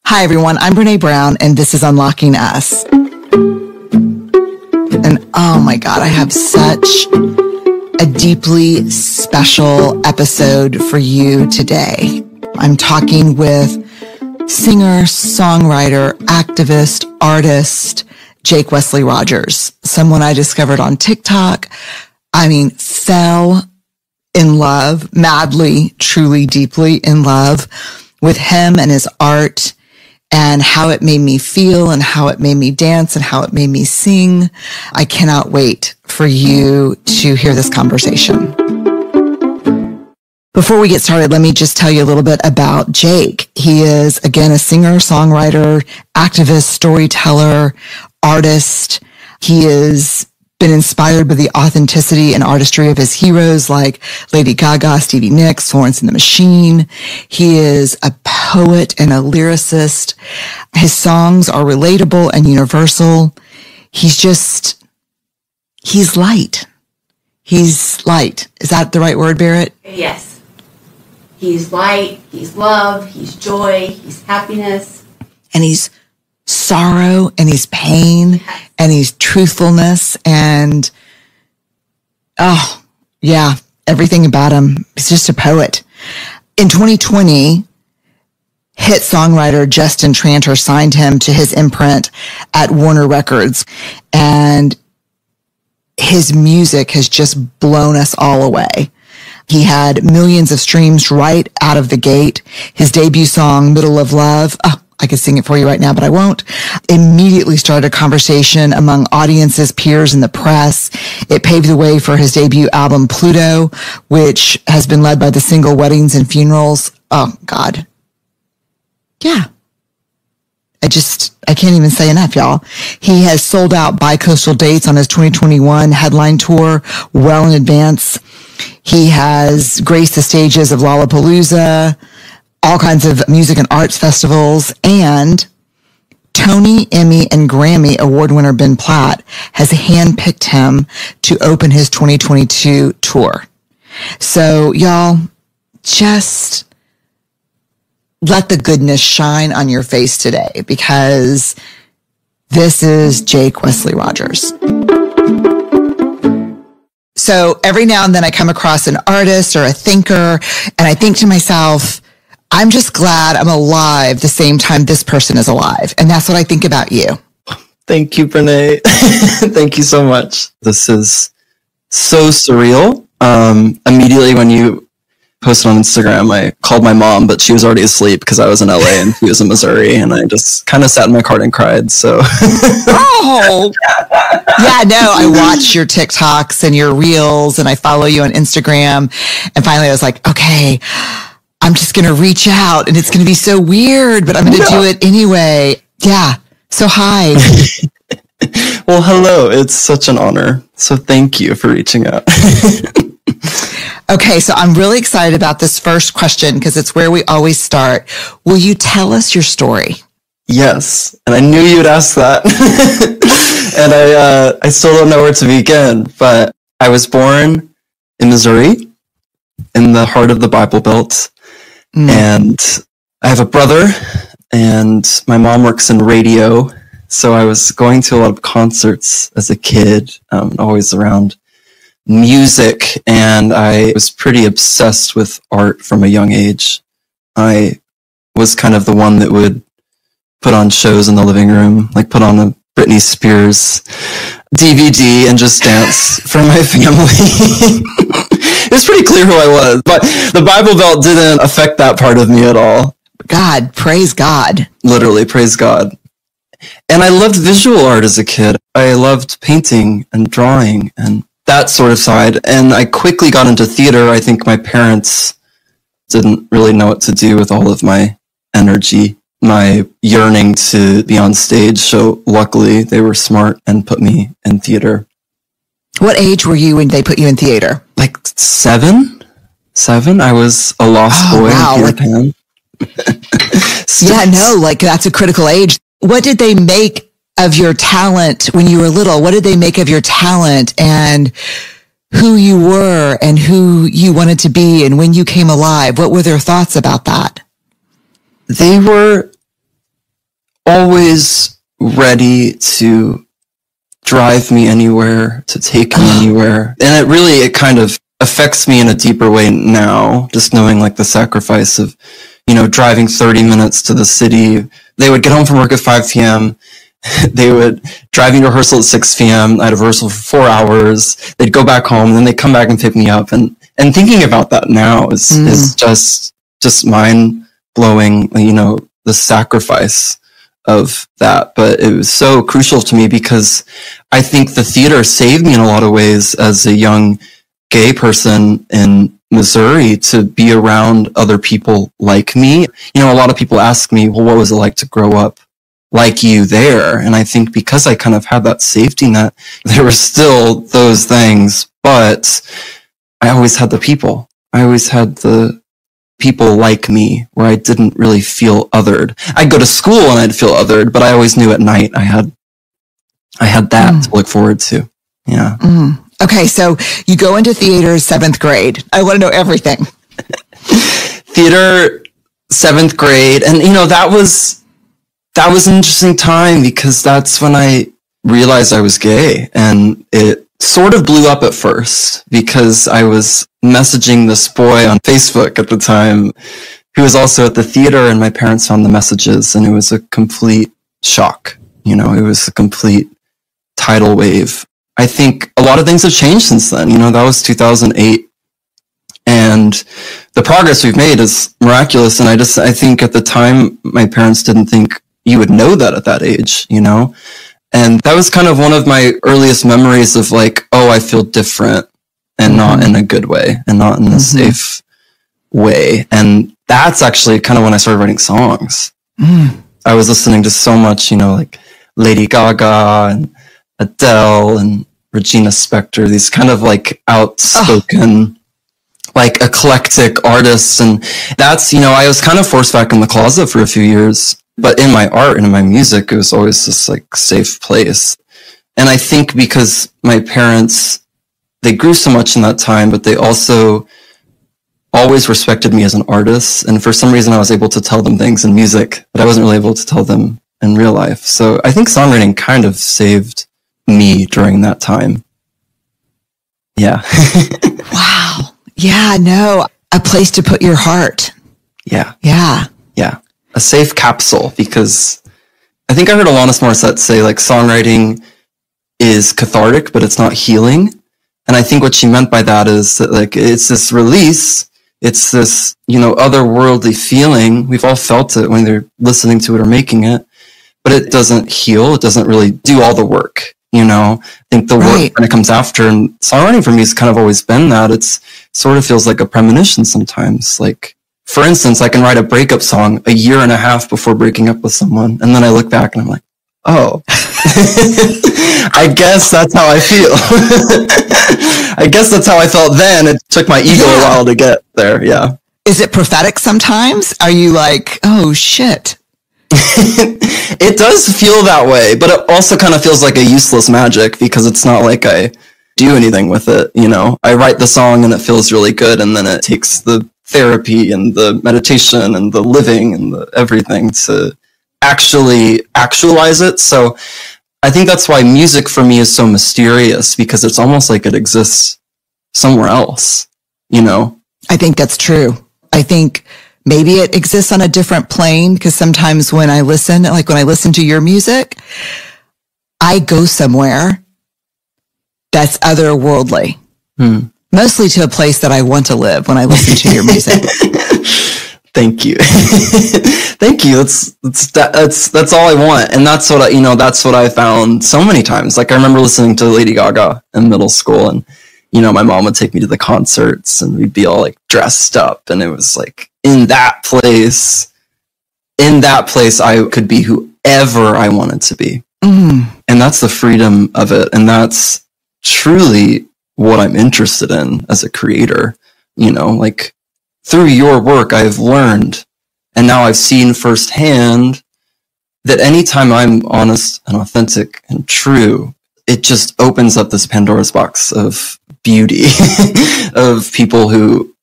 Hi, everyone. I'm Brene Brown, and this is Unlocking Us. And oh my God, I have such a deeply special episode for you today. I'm talking with singer, songwriter, activist, artist, Jake Wesley Rogers, someone I discovered on TikTok. Fell in love, madly, truly, deeply in love with him and his art and how it made me feel and how it made me dance and how it made me sing. I cannot wait for you to hear this conversation. Before we get started, let me just tell you a little bit about Jake. He is, again, a singer, songwriter, activist, storyteller, artist. He has been inspired by the authenticity and artistry of his heroes like Lady Gaga, Stevie Nicks, Florence and the Machine. He is a poet and a lyricist. His songs are relatable and universal. He's light. He's light. Is that the right word, Barrett? Yes. He's light, he's love, he's joy, he's happiness. And he's sorrow, and he's pain, and he's truthfulness, and everything about him. He's just a poet. In 2020, hit songwriter Justin Tranter signed him to his imprint at Warner Records, and his music has just blown us all away. He had millions of streams right out of the gate. His debut song, Middle of Love, I could sing it for you right now, but I won't, immediately started a conversation among audiences, peers, and the press. It paved the way for his debut album, Pluto, which has been led by the single Weddings and Funerals. Oh, God. Yeah. I can't even say enough, y'all. He has sold out bi-coastal dates on his 2021 headline tour well in advance. He has graced the stages of Lollapalooza, all kinds of music and arts festivals, and Tony, Emmy, and Grammy award winner Ben Platt has handpicked him to open his 2022 tour. So, y'all, just let the goodness shine on your face today, because this is Jake Wesley Rogers. So every now and then I come across an artist or a thinker, and I think to myself, I'm just glad I'm alive the same time this person is alive. And that's what I think about you. Thank you, Brene. Thank you so much. This is so surreal. Immediately when you posted on Instagram, I called my mom, but she was already asleep because I was in LA and she was in Missouri, and I just kind of sat in my car and cried. So, oh, yeah, no, I watch your TikToks and your reels, and I follow you on Instagram. And finally I was like, okay, I'm just going to reach out, and it's going to be so weird, but I'm going to do it anyway. Yeah. So hi. Well, hello. It's such an honor. So thank you for reaching out. Okay, so I'm really excited about this first question because it's where we always start. Will you tell us your story? Yes, and I knew you'd ask that. And I still don't know where to begin, but I was born in Missouri, in the heart of the Bible Belt, and I have a brother, and my mom works in radio, so I was going to a lot of concerts as a kid, always around music, and I was pretty obsessed with art from a young age. I was kind of the one that would put on shows in the living room, like put on a Britney Spears DVD and just dance for my family. It was pretty clear who I was, but the Bible Belt didn't affect that part of me at all. God, praise God. Literally, praise God. And I loved visual art as a kid. I loved painting and drawing and that sort of side. And I quickly got into theater. I think my parents didn't really know what to do with all of my energy, my yearning to be on stage. So luckily they were smart and put me in theater. What age were you when they put you in theater? Like seven. I was a lost boy in Peter Pan. Yeah, no, like that's a critical age. What did they make of your talent when you were little? What did they make of your talent and who you were and who you wanted to be and when you came alive? What were their thoughts about that? They were always ready to drive me anywhere, to take me anywhere. And it kind of affects me in a deeper way now, just knowing like the sacrifice of, driving 30 minutes to the city. They would get home from work at 5 p.m. They would drive me to rehearsal at 6 p.m. I'd have rehearsal for 4 hours. They'd go back home, and then they'd come back and pick me up. And thinking about that now is just mind blowing, the sacrifice of that. But it was so crucial to me because I think the theater saved me in a lot of ways as a young gay person in Missouri, to be around other people like me. A lot of people ask me, well, what was it like to grow up like you there? And I think because I kind of had that safety net, there were still those things, but I always had the people. I always had the people like me where I didn't really feel othered. I'd go to school and I'd feel othered, but I always knew at night I had that to look forward to. Yeah. Okay, so you go into theater 7th grade. I want to know everything. Theater 7th grade. And, that was an interesting time because that's when I realized I was gay. And it sort of blew up at first because I was messaging this boy on Facebook at the time who was also at the theater, and my parents found the messages, and it was a complete shock. It was a complete tidal wave. I think a lot of things have changed since then. That was 2008. And the progress we've made is miraculous. And I think at the time, my parents didn't think you would know that at that age, And that was kind of one of my earliest memories of like, oh, I feel different, and not in a good way, and not in a safe way. And that's actually kind of when I started writing songs. I was listening to so much, like Lady Gaga and Adele and Regina Spektor, these kind of like outspoken, like eclectic artists. And that's, I was kind of forced back in the closet for a few years, but in my art and in my music, it was always this like safe place. And I think because my parents, they grew so much in that time, but they also always respected me as an artist. And for some reason, I was able to tell them things in music that I wasn't really able to tell them in real life. So I think songwriting kind of saved me during that time. Yeah. Wow. Yeah, no, a place to put your heart. Yeah. Yeah. Yeah. A safe capsule, because I think I heard Alanis Morissette say like songwriting is cathartic, but it's not healing. And I think what she meant by that is that like, it's this release. It's this, otherworldly feeling. We've all felt it when they're listening to it or making it, but it doesn't heal. It doesn't really do all the work. I think the work when it comes after, and songwriting for me has kind of always been that. It's sort of feels like a premonition sometimes. Like, for instance, I can write a breakup song a year and a half before breaking up with someone. And then I look back and I'm like, oh, I guess that's how I feel. I guess that's how I felt then. It took my ego a while to get there. Yeah. Is it prophetic sometimes? Are you like, oh shit? It does feel that way, but it also kind of feels like a useless magic because it's not like I do anything with it. I write the song and it feels really good, and then it takes the therapy and the meditation and the living and the everything to actually actualize it. So I think that's why music for me is so mysterious, because it's almost like it exists somewhere else, I think that's true. I think maybe it exists on a different plane, because sometimes when I listen to your music, I go somewhere that's otherworldly. Mostly to a place that I want to live when I listen to your music. Thank you. Thank you. That's all I want. And that's what that's what I found so many times. Like I remember listening to Lady Gaga in middle school, and, my mom would take me to the concerts and we'd be all like dressed up. And it was like in that place I could be whoever I wanted to be. And that's the freedom of it. And that's truly what I'm interested in as a creator. Like through your work, I've learned, and now I've seen firsthand that anytime I'm honest and authentic and true, it just opens up this Pandora's box of beauty of people who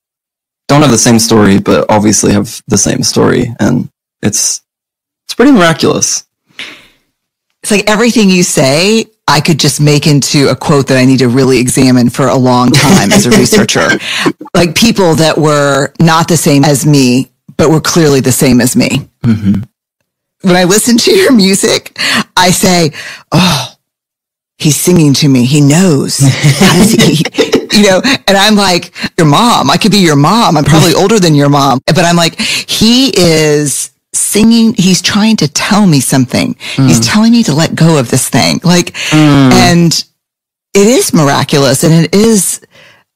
don't have the same story, but obviously have the same story. And it's pretty miraculous. It's like everything you say, I could just make into a quote that I need to really examine for a long time as a researcher. Like people that were not the same as me, but were clearly the same as me. Mm-hmm. When I listen to your music, I say, oh, he's singing to me. He knows. How does he, and I'm like, your mom. I could be your mom. I'm probably older than your mom. But I'm like, he is singing. He's trying to tell me something. He's telling me to let go of this thing. And it is miraculous. And it is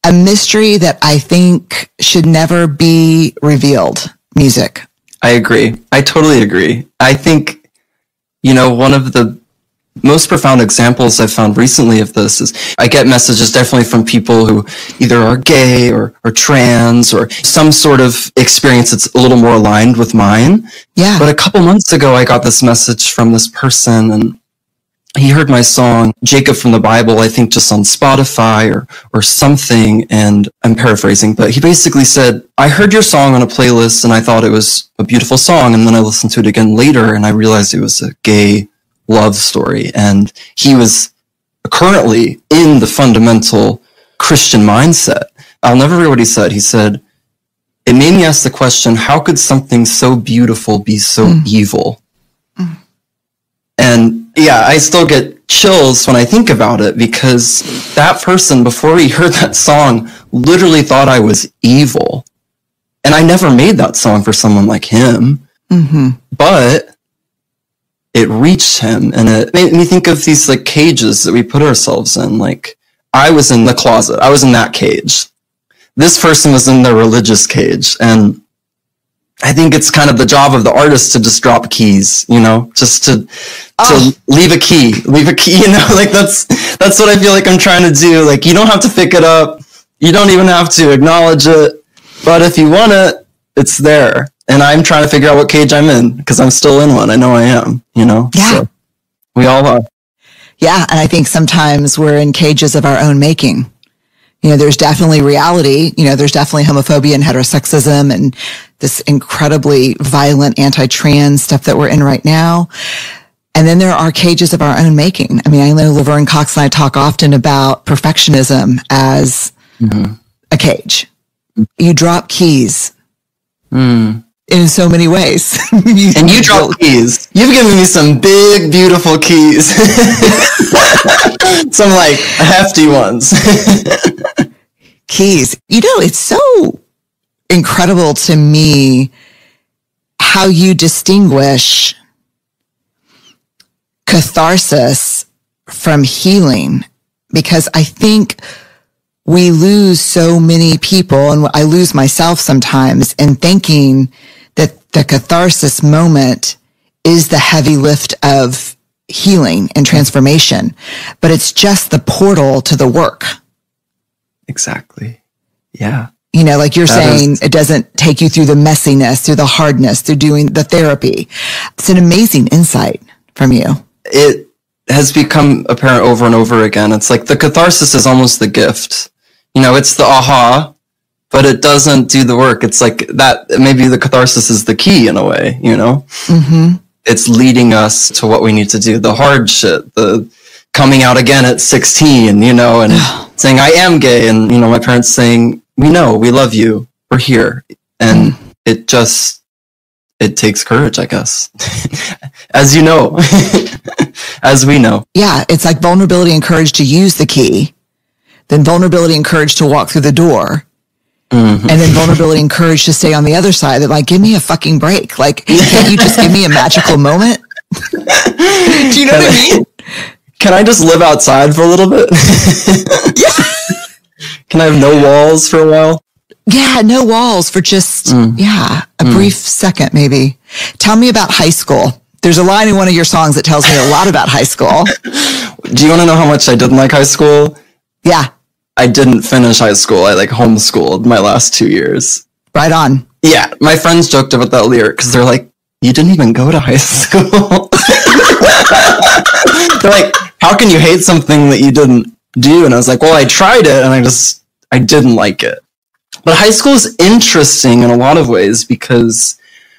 a mystery that I think should never be revealed. Music. I agree. I totally agree. I think, one of the most profound examples I've found recently of this is I get messages definitely from people who either are gay or trans or some sort of experience that's a little more aligned with mine. Yeah. But a couple months ago, I got this message from this person, and he heard my song, Jacob from the Bible, I think just on Spotify or something, and I'm paraphrasing, but he basically said, I heard your song on a playlist and I thought it was a beautiful song, and then I listened to it again later and I realized it was a gay love story, and he was currently in the fundamental Christian mindset. I'll never forget what he said. He said, it made me ask the question, how could something so beautiful be so evil? And yeah, I still get chills when I think about it, because that person, before he heard that song, literally thought I was evil. And I never made that song for someone like him. Mm-hmm. But it reached him, and it made me think of these like cages that we put ourselves in. Like, I was in the closet. I was in that cage. This person was in the religious cage. And I think it's kind of the job of the artist to just drop keys, just to leave a key, like that's what I feel like I'm trying to do. Like, you don't have to pick it up. You don't even have to acknowledge it. But if you want it, it's there. And I'm trying to figure out what cage I'm in, because I'm still in one. I know I am, Yeah. So we all are. Yeah. And I think sometimes we're in cages of our own making. There's definitely reality. There's definitely homophobia and heterosexism and this incredibly violent anti-trans stuff that we're in right now. And then there are cages of our own making. I mean, I know Laverne Cox and I talk often about perfectionism as a cage. You drop keys in so many ways. And you drop keys. You've given me some big, beautiful keys. Some like hefty ones. Keys. It's so incredible to me how you distinguish catharsis from healing, because I think we lose so many people, and I lose myself sometimes, in thinking that the catharsis moment is the heavy lift of healing and transformation, but it's just the portal to the work. Exactly. Yeah. Like you're saying, it doesn't take you through the messiness, through the hardness, through doing the therapy. It's an amazing insight from you. It has become apparent over and over again. It's like the catharsis is almost the gift. It's the aha, but it doesn't do the work. It's like that, maybe the catharsis is the key in a way, Mm-hmm. It's leading us to what we need to do. The hard shit, the coming out again at 16, and saying, I am gay. And, my parents saying, we know, we love you, we're here. And it takes courage, I guess. As you know, as we know. Yeah. It's like vulnerability and courage to use the key, then vulnerability and courage to walk through the door. Mm-hmm. And then vulnerability and courage to stay on the other side. That, like, give me a fucking break. Like, can't you just give me a magical moment? Do you know what I mean? Can I just live outside for a little bit? Yeah. Can I have no walls for a while? Yeah, no walls for just, a brief second, maybe. Tell me about high school. There's a line in one of your songs that tells me a lot about high school. Do you want to know how much I didn't like high school? Yeah. I didn't finish high school. I homeschooled my last 2 years. Right on. Yeah. My friends joked about that lyric because they're like, you didn't even go to high school. They're like, how can you hate something that you didn't do? And I was like, well, I tried it and I didn't like it. But high school is interesting in a lot of ways because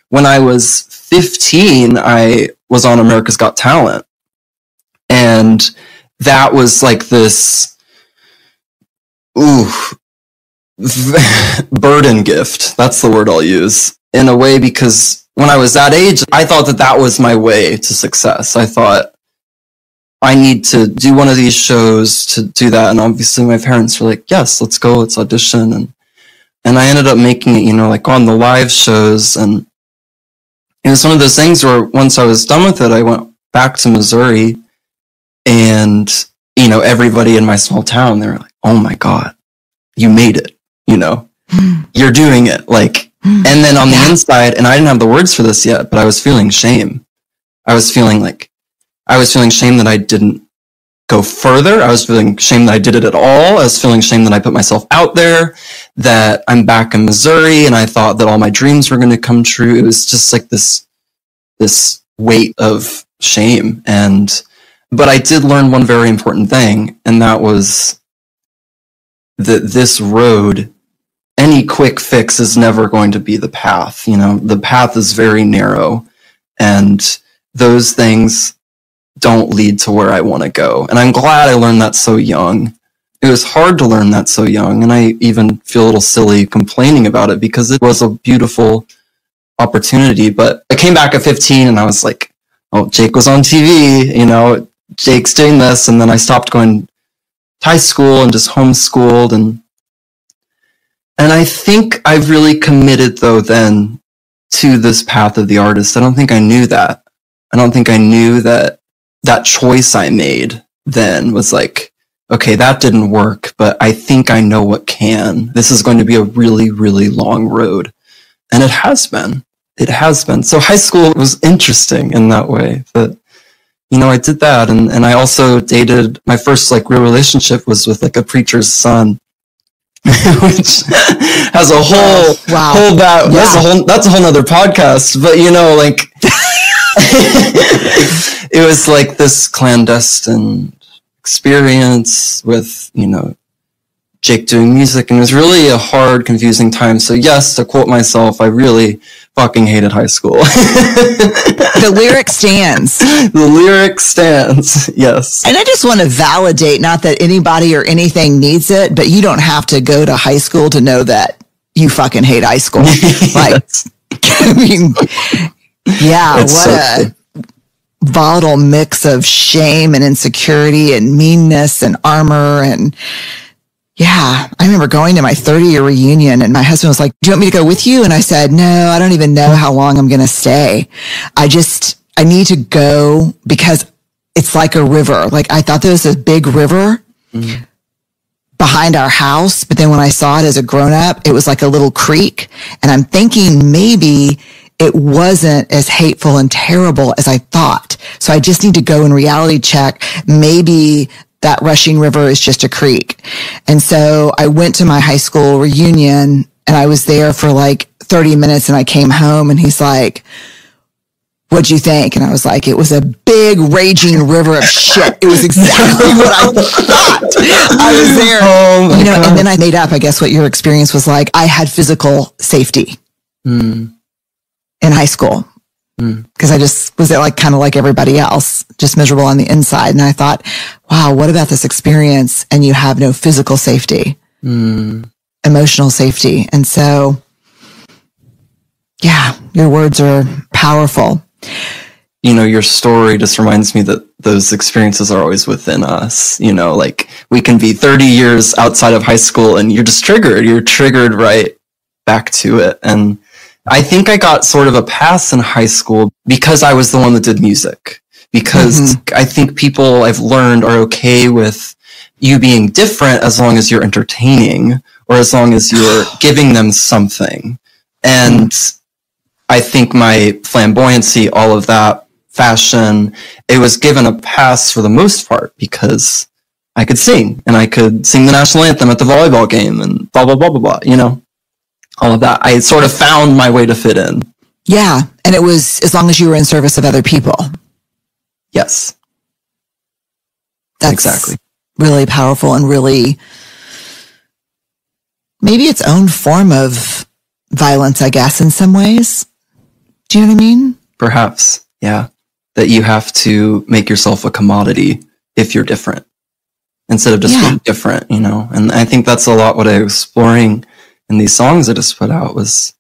when I was 15, I was on America's Got Talent. And that was like this, burden gift. That's the word I'll use, in a way, because when I was that age, I thought that that was my way to success. I thought, I need to do one of these shows to do that. And obviously my parents were like, yes, let's go, let's audition. And I ended up making it, like on the live shows. And it was one of those things where once I was done with it, I went back to Missouri, and, everybody in my small town, they were like, oh my God, you made it, you're doing it. And then on the inside, and I didn't have the words for this yet, but I was feeling shame. I was feeling shame that I didn't go further. I was feeling shame that I did it at all. I was feeling shame that I put myself out there, that I'm back in Missouri, and I thought that all my dreams were going to come true. It was just like this weight of shame. But I did learn one very important thing, and that was that this road, any quick fix is never going to be the path. The path is very narrow, and those things don't lead to where I want to go. And I'm glad I learned that so young. It was hard to learn that so young, and I even feel a little silly complaining about it because it was a beautiful opportunity. But I came back at 15 and I was like, oh, Jake was on TV, Jake's doing this. And then I stopped going to high school and just homeschooled. And I think I really committed, though, then to this path of the artist. I don't think I knew that. I don't think I knew that choice I made then was like, okay, that didn't work, but I think I know what can. This is going to be a really, really long road. And it has been. It has been. So high school was interesting in that way. But, I did that. And I also dated, my first real relationship was with a preacher's son. Which has a whole that's a whole nother podcast. But it was like this clandestine experience with Jake doing music, and it was really a hard, confusing time. So yes, to quote myself, I really fucking hated high school. The lyric stands. The lyric stands, yes. And I just want to validate, not that anybody or anything needs it, but you don't have to go to high school to know that you fucking hate high school. I mean, yeah, it's what a volatile mix of shame and insecurity and meanness and armor. And yeah, I remember going to my 30-year reunion, and my husband was like, do you want me to go with you? And I said, no, I don't even know how long I'm going to stay. I need to go because it's like a river. I thought there was a big river behind our house, but then when I saw it as a grown-up, it was like a little creek. And I'm thinking maybe it wasn't as hateful and terrible as I thought. So I just need to go and reality check. Maybe that rushing river is just a creek. And so I went to my high school reunion, and I was there for 30 minutes, and I came home, and he's like, what'd you think? And I was like, it was a big raging river of shit. It was exactly what I thought. I was there. God. And then I made up, I guess, what your experience was like. I had physical safety in high school. Because I just was there kind of like everybody else, just miserable on the inside. And I thought, wow, what about this experience? And you have no physical safety, emotional safety. And so, yeah, your words are powerful. Your story just reminds me that those experiences are always within us. We can be 30 years outside of high school and you're just triggered. You're triggered right back to it. And I think I got sort of a pass in high school because I was the one that did music. Because I think people I've learned are okay with you being different as long as you're entertaining or as long as you're giving them something. And I think my flamboyancy, all of that, fashion, it was given a pass for the most part because I could sing, and I could sing the national anthem at the volleyball game and blah, blah, blah, blah, blah, all of that. I sort of found my way to fit in. Yeah. And it was as long as you were in service of other people. Yes. That's exactly really powerful and really maybe its own form of violence, I guess, in some ways. Do you know what I mean? Perhaps. Yeah. that you have to make yourself a commodity if you're different, instead of just being different, you know? And I think that's a lot what I was exploring in these songs I just put out, was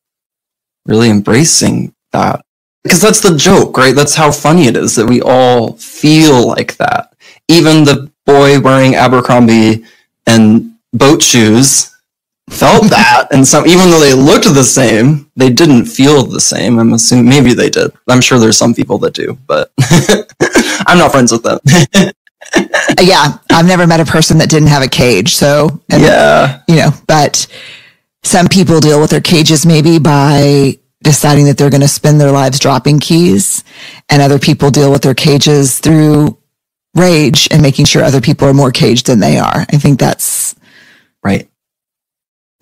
really embracing that. Because that's the joke, right? That's how funny it is, that we all feel like that. Even the boy wearing Abercrombie and boat shoes felt that. And some, even though they looked the same, they didn't feel the same. I'm assuming maybe they did. I'm sure there's some people that do, but I'm not friends with them. Yeah, I've never met a person that didn't have a cage. So, you know, but some people deal with their cages maybe by deciding that they're going to spend their lives dropping keys, and other people deal with their cages through rage and making sure other people are more caged than they are. I think that's right.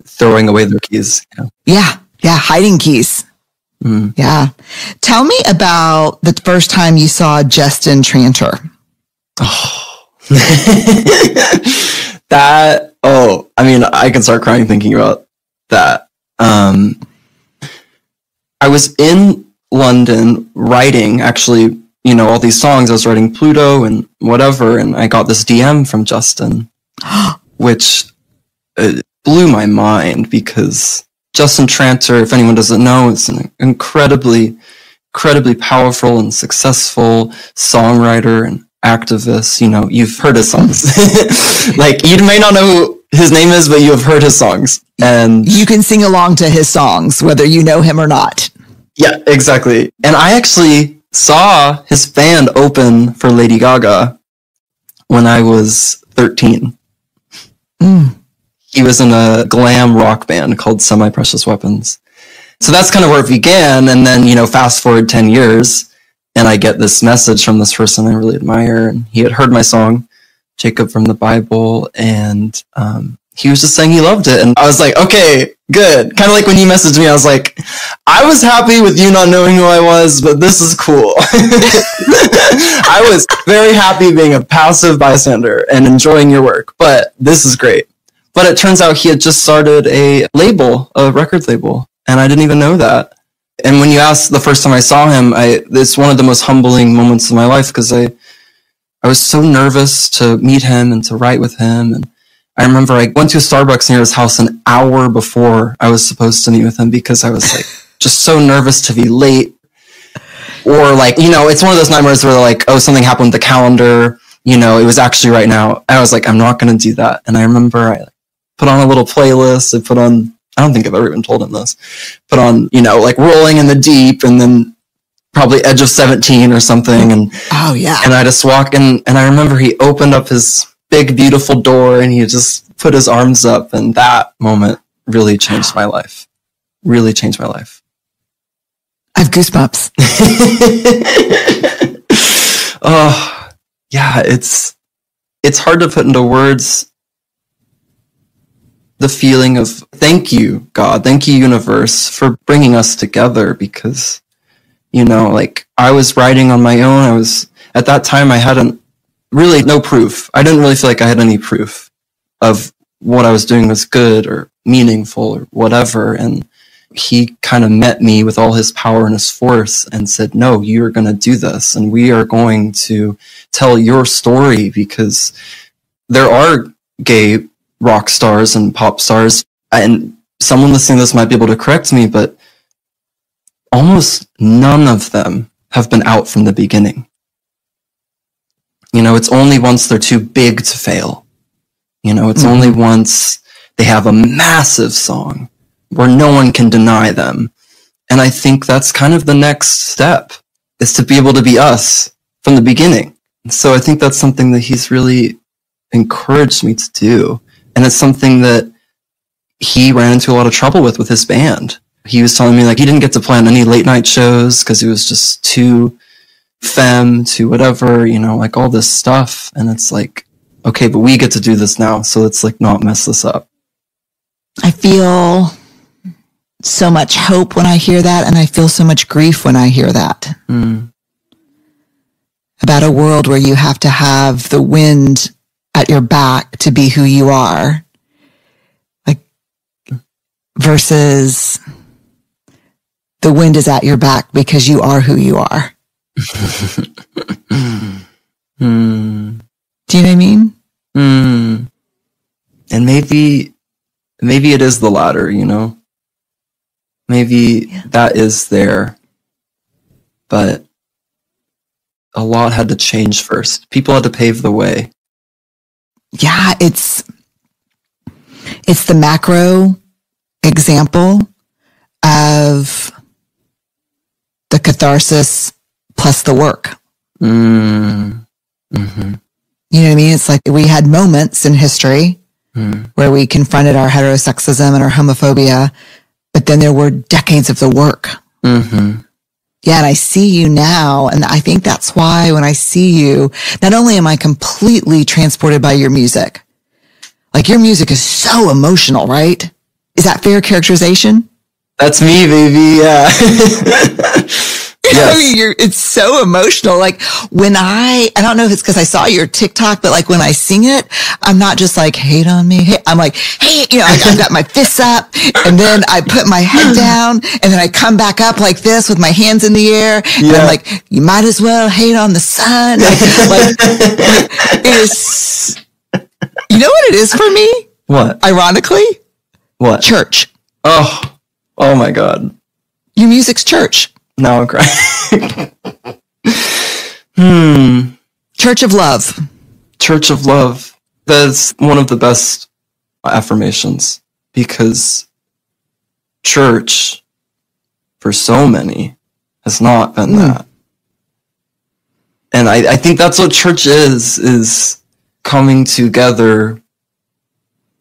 Throwing away their keys. Yeah. Hiding keys. Yeah. Tell me about the first time you saw Justin Tranter. I mean, I can start crying thinking about that. I was in London writing, actually, you know, all these songs. I was writing Pluto and whatever, and I got this DM from Justin, which blew my mind, because Justin Tranter, if anyone doesn't know, is an incredibly powerful and successful songwriter and activist. You know, you've heard his songs. Like, you may not know who his name is, but you have heard his songs. And you can sing along to his songs, whether you know him or not. Yeah, exactly. And I actually saw his band open for Lady Gaga when I was 13. He was in a glam rock band called Semi Precious Weapons. So that's kind of where it began. And then, you know, fast forward 10 years, and I get this message from this person I really admire. And he had heard my song, Jacob from the Bible, and he was just saying he loved it. And I was like, okay, good. Kind of like when you messaged me, I was like, I was happy with you not knowing who I was, but this is cool. I was very happy being a passive bystander and enjoying your work, but this is great. But it turns out he had just started a record label, and I didn't even know that. And when you asked the first time I saw him, it's one of the most humbling moments of my life, because I was so nervous to meet him and to write with him. And I remember I went to a Starbucks near his house an hour before I was supposed to meet with him, because I was like just so nervous to be late. Or like, you know, it's one of those nightmares where they're like, oh, something happened with the calendar. You know, it was actually right now. I was like, I'm not going to do that. And I remember I put on a little playlist. I don't think I've ever even told him this, put on, you know, like Rolling in the Deep, and then probably Edge of 17 or something. And oh yeah. And I just walk in, and I remember he opened up his big, beautiful door, and he just put his arms up, and that moment really changed my life. Really changed my life. I have goosebumps. Oh, yeah, it's hard to put into words the feeling of thank you, God, thank you, universe, for bringing us together, because, you know, like, I was writing on my own. At that time, I hadn't really no proof. I didn't really feel like I had any proof of what I was doing was good or meaningful or whatever. And he kind of met me with all his power and his force and said, no, you're going to do this. And we are going to tell your story, because there are gay rock stars and pop stars. And someone listening to this might be able to correct me, but almost none of them have been out from the beginning. You know, it's only once they're too big to fail. You know, it's only once they have a massive song where no one can deny them. And I think that's kind of the next step, is to be able to be us from the beginning. So I think that's something that he's really encouraged me to do. And it's something that he ran into a lot of trouble with his band. He was telling me, like, he didn't get to plan any late night shows because it was just too femme, too whatever, you know, like all this stuff. And it's like, okay, but we get to do this now, so let's like not mess this up. I feel so much hope when I hear that, and I feel so much grief when I hear that. About a world where you have to have the wind at your back to be who you are, like, versus the wind is at your back because you are who you are. you know what I mean? And maybe it is the latter, you know? Maybe that is there. But a lot had to change first. People had to pave the way. Yeah, it's the macro example of the catharsis plus the work. Mm-hmm. You know what I mean? It's like we had moments in history where we confronted our heterosexism and our homophobia, but then there were decades of the work. Mm-hmm. Yeah, and I see you now, and I think that's why when I see you, not only am I completely transported by your music, like your music is so emotional, right? Is that fair characterization? That's me, baby. Yeah. Yes. I mean, it's so emotional. Like when I don't know if it's because I saw your TikTok, but like when I sing it, I'm not just like, hate on me. I'm like, hey, you know, I've got my fists up and then I put my head down and then I come back up like this with my hands in the air. And I'm like, you might as well hate on the sun. Like it is, you know what it is for me? What? Ironically? What? Church. Oh my God. Your music's church. Now I'm crying. Church of love. Church of love. That's one of the best affirmations because church, for so many, has not been that. And I think that's what church is coming together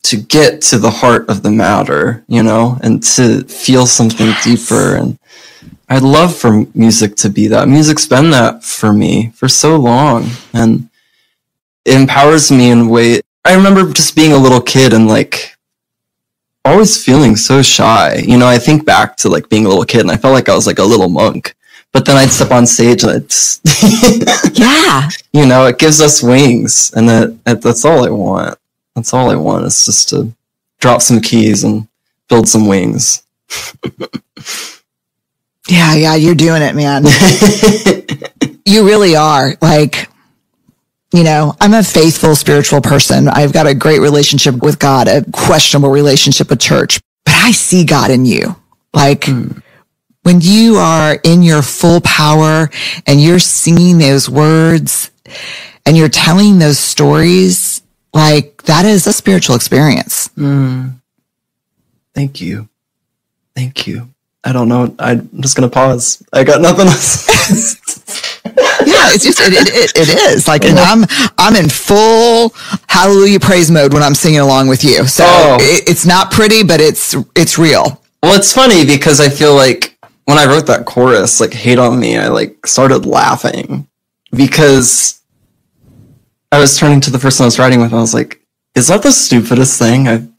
to get to the heart of the matter, you know, and to feel something deeper. And I'd love for music to be that. Music's been that for me for so long. And it empowers me in a way. I remember just being a little kid and like always feeling so shy. You know, I think back to like being a little kid and I felt like I was like a little monk. But then I'd step on stage and it's, yeah, you know, it gives us wings. And that's all I want. That's all I want is just to drop some keys and build some wings. Yeah, you're doing it, man. You really are. Like, you know, I'm a faithful spiritual person. I've got a great relationship with God, a questionable relationship with church, but I see God in you. Like, when you are in your full power and you're singing those words and you're telling those stories, like, that is a spiritual experience. Thank you. Thank you. I don't know. I'm just going to pause. I got nothing else. Yeah, it's just, it is like, and I'm in full hallelujah praise mode when I'm singing along with you. So it's not pretty, but it's real. Well, it's funny because I feel like when I wrote that chorus, like hate on me, I like started laughing because I was turning to the person I was writing with and I was like, is that the stupidest thing I've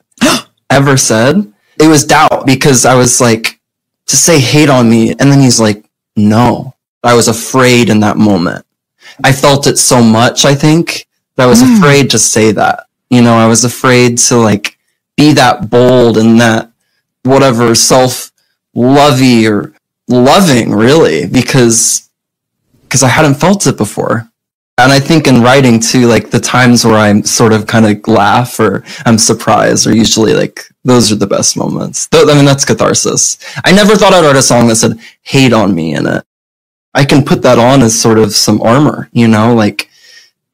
ever said? It was doubt because I was like, to say hate on me. And then he's like, no. I was afraid in that moment. I felt it so much, I think, that I was afraid to say that. You know, I was afraid to like be that bold and that whatever self-lovey or loving really because I hadn't felt it before. And I think in writing too, like the times where I'm sort of kind of laugh or I'm surprised are usually like, those are the best moments. I mean, that's catharsis. I never thought I'd write a song that said hate on me in it. I can put that on as sort of some armor, you know, like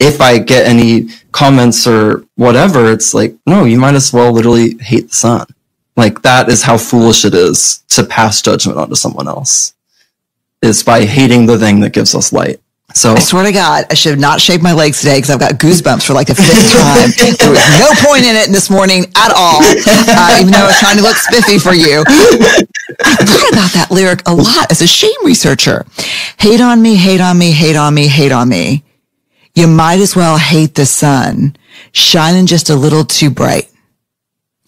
if I get any comments or whatever, it's like, no, you might as well literally hate the sun. Like that is how foolish it is to pass judgment onto someone else is by hating the thing that gives us light. So I swear to God, I should have not shaved my legs today because I've got goosebumps for like the 5th time. There was no point in it this morning at all, even though I was trying to look spiffy for you. I thought about that lyric a lot as a shame researcher. Hate on me, hate on me, hate on me, hate on me. You might as well hate the sun, shining just a little too bright.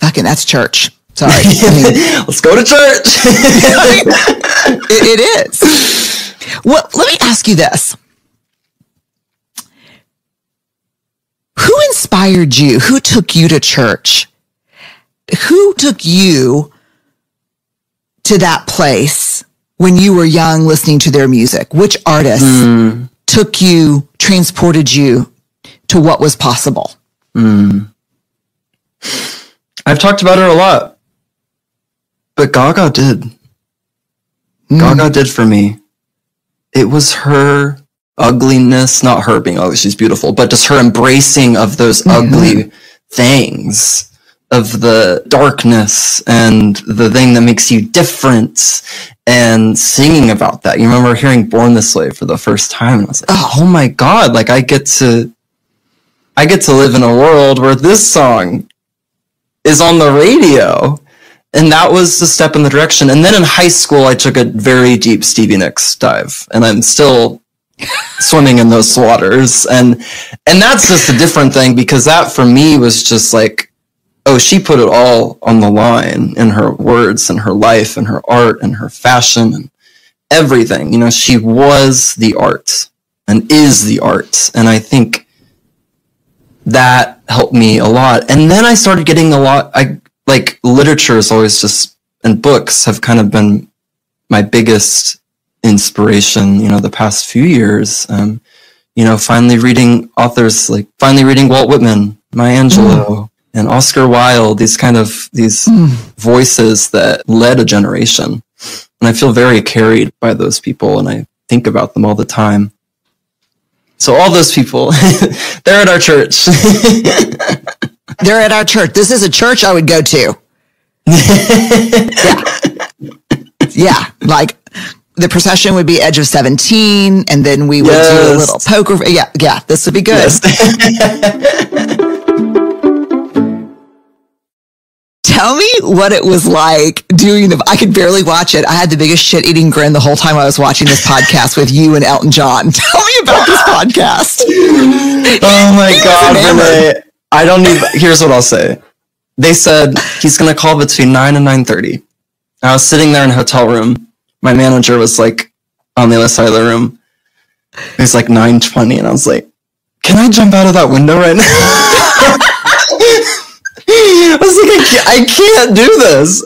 Fucking, that's church. Sorry. I mean, let's go to church. it is. Well, let me ask you this. Who inspired you? Who took you to church? Who took you to that place when you were young listening to their music? Which artist took you, transported you to what was possible. I've talked about her a lot, but Gaga did. Gaga did for me. It was her ugliness, not her being ugly, she's beautiful, but just her embracing of those ugly things, of the darkness and the thing that makes you different, and singing about that. You remember hearing Born This Way for the first time, and I was like, oh my God, like I get to live in a world where this song is on the radio. And that was the step in the direction. And then in high school, I took a very deep Stevie Nicks dive, and I'm still swimming in those waters. And that's just a different thing, because that for me was just like, oh, she put it all on the line in her words and her life and her art and her fashion and everything. You know, she was the art and is the art. And I think that helped me a lot. And then I started getting a lot, like literature is always just, and books have kind of been my biggest inspiration, you know, the past few years. You know, finally reading authors, like finally reading Walt Whitman, Maya Angelou, and Oscar Wilde, these voices that led a generation. And I feel very carried by those people, and I think about them all the time. So all those people, they're at our church. They're at our church. This is a church I would go to. Yeah. Like the procession would be Edge of 17, and then we would do a little poker. Yeah. This would be good. Yes. Tell me what it was like doing I could barely watch it. I had the biggest shit-eating grin the whole time I was watching this podcast with you and Elton John. Tell me about this podcast. Oh my God, Brene. Here's what I'll say. They said he's going to call between 9 and 9:30. I was sitting there in a hotel room. My manager was like on the other side of the room. It was like 9:20, and I was like, can I jump out of that window right now? I was like, I can't do this.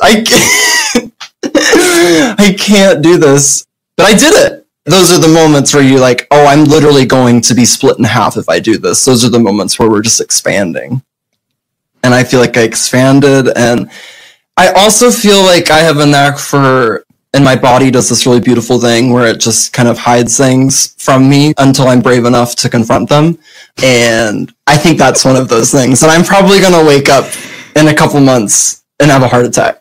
I can't do this. But I did it. Those are the moments where you're like, oh, I'm literally going to be split in half if I do this. Those are the moments where we're just expanding. And I feel like I expanded. And I also feel like I have a knack for, and my body does this really beautiful thing where it just kind of hides things from me until I'm brave enough to confront them. And I think that's one of those things. And I'm probably going to wake up in a couple months and have a heart attack.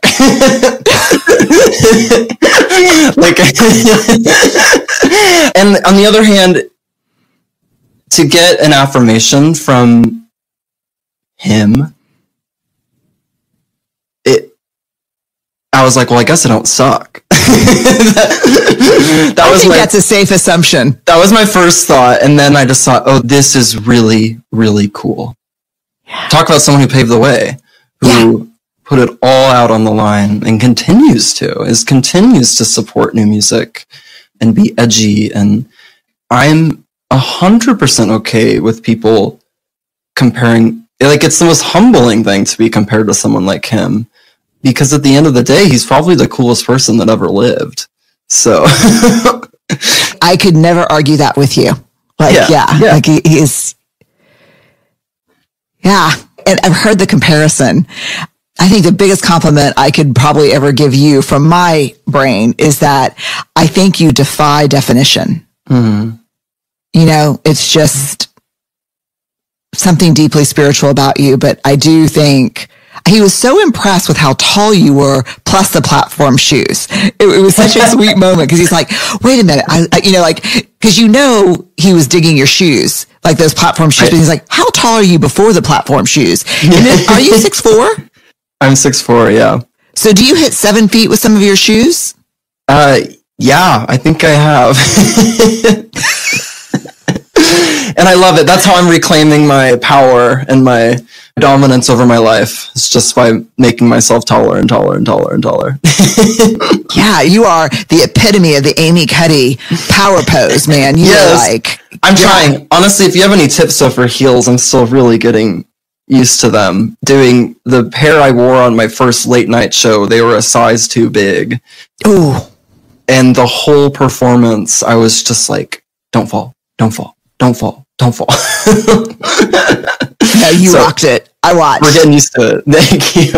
And on the other hand, to get an affirmation from him, I was like, well, I guess I don't suck. That's a safe assumption. That was my first thought. And then I just thought, oh, this is really, really cool. Yeah. Talk about someone who paved the way, who put it all out on the line and continues to support new music and be edgy. And I'm 100% okay with people comparing. Like, it's the most humbling thing to be compared to someone like him. Because at the end of the day, he's probably the coolest person that ever lived. So I could never argue that with you. Like, like he is. Yeah. And I've heard the comparison. I think the biggest compliment I could probably ever give you from my brain is that I think you defy definition. Mm-hmm. You know, it's just something deeply spiritual about you. But I do think he was so impressed with how tall you were, plus the platform shoes. It was such a sweet moment, because he's like, wait a minute. Because he was digging your shoes, like those platform shoes. Right. But he's like, how tall are you before the platform shoes? And then, are you 6'4"? I'm 6'4", yeah. So do you hit 7 feet with some of your shoes? Yeah, I think I have. And I love it. That's how I'm reclaiming my power and my dominance over my life. It's just by making myself taller and taller and taller and taller. Yeah, you are the epitome of the Amy Cuddy power pose, man. I'm trying. Honestly, if you have any tips for heels, I'm still really getting used to them. Doing the pair I wore on my first late night show, they were a size too big. Ooh. And the whole performance, I was just like, don't fall, don't fall, don't fall, don't fall. No, you rocked it. I watched. We're getting used to it. Thank you.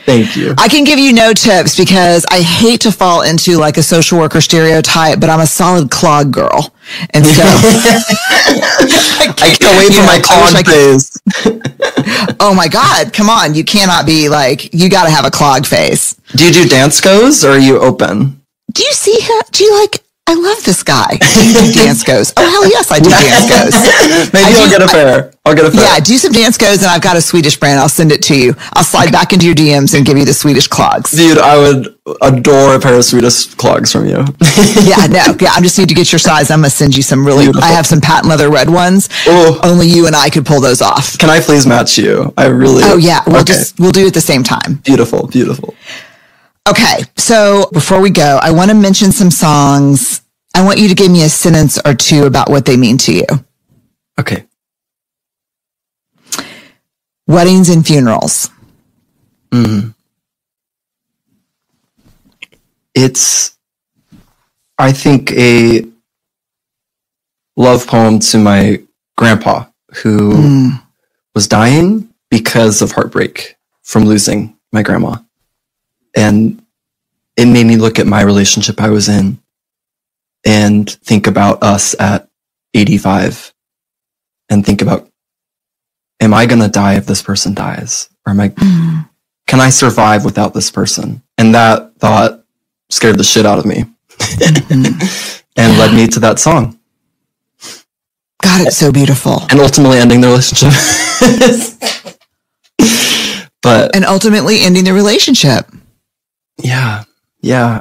Thank you. I can give you no tips because I hate to fall into like a social worker stereotype, but I'm a solid clog girl. And so I can't wait for my clog phase. Oh my God. Come on. You cannot be like, you got to have a clog face. Do you do dance goes or are you open? Do you see him? Do you like, I love this guy. Do you do dance goes? Oh, hell yes, I do dance goes. Maybe I'll get a pair. Yeah, do some dance goes, and I've got a Swedish brand. I'll send it to you. I'll slide back into your DMs and give you the Swedish clogs. Dude, I would adore a pair of Swedish clogs from you. I just need to get your size. I'm going to send you some really, beautiful. I have some patent leather red ones. Ooh. Only you and I could pull those off. Can I please match you? I really. Oh, yeah. We'll do it at the same time. Beautiful, beautiful. Okay, so before we go, I want to mention some songs. I want you to give me a sentence or two about what they mean to you. Okay. Weddings and funerals. It's, I think, a love poem to my grandpa who was dying because of heartbreak from losing my grandma. And it made me look at my relationship I was in and think about us at 85 and think about, am I going to die if this person dies? Or can I survive without this person? And that thought scared the shit out of me and led me to that song. God, it's so beautiful. And ultimately ending the relationship. And ultimately ending the relationship. Yeah.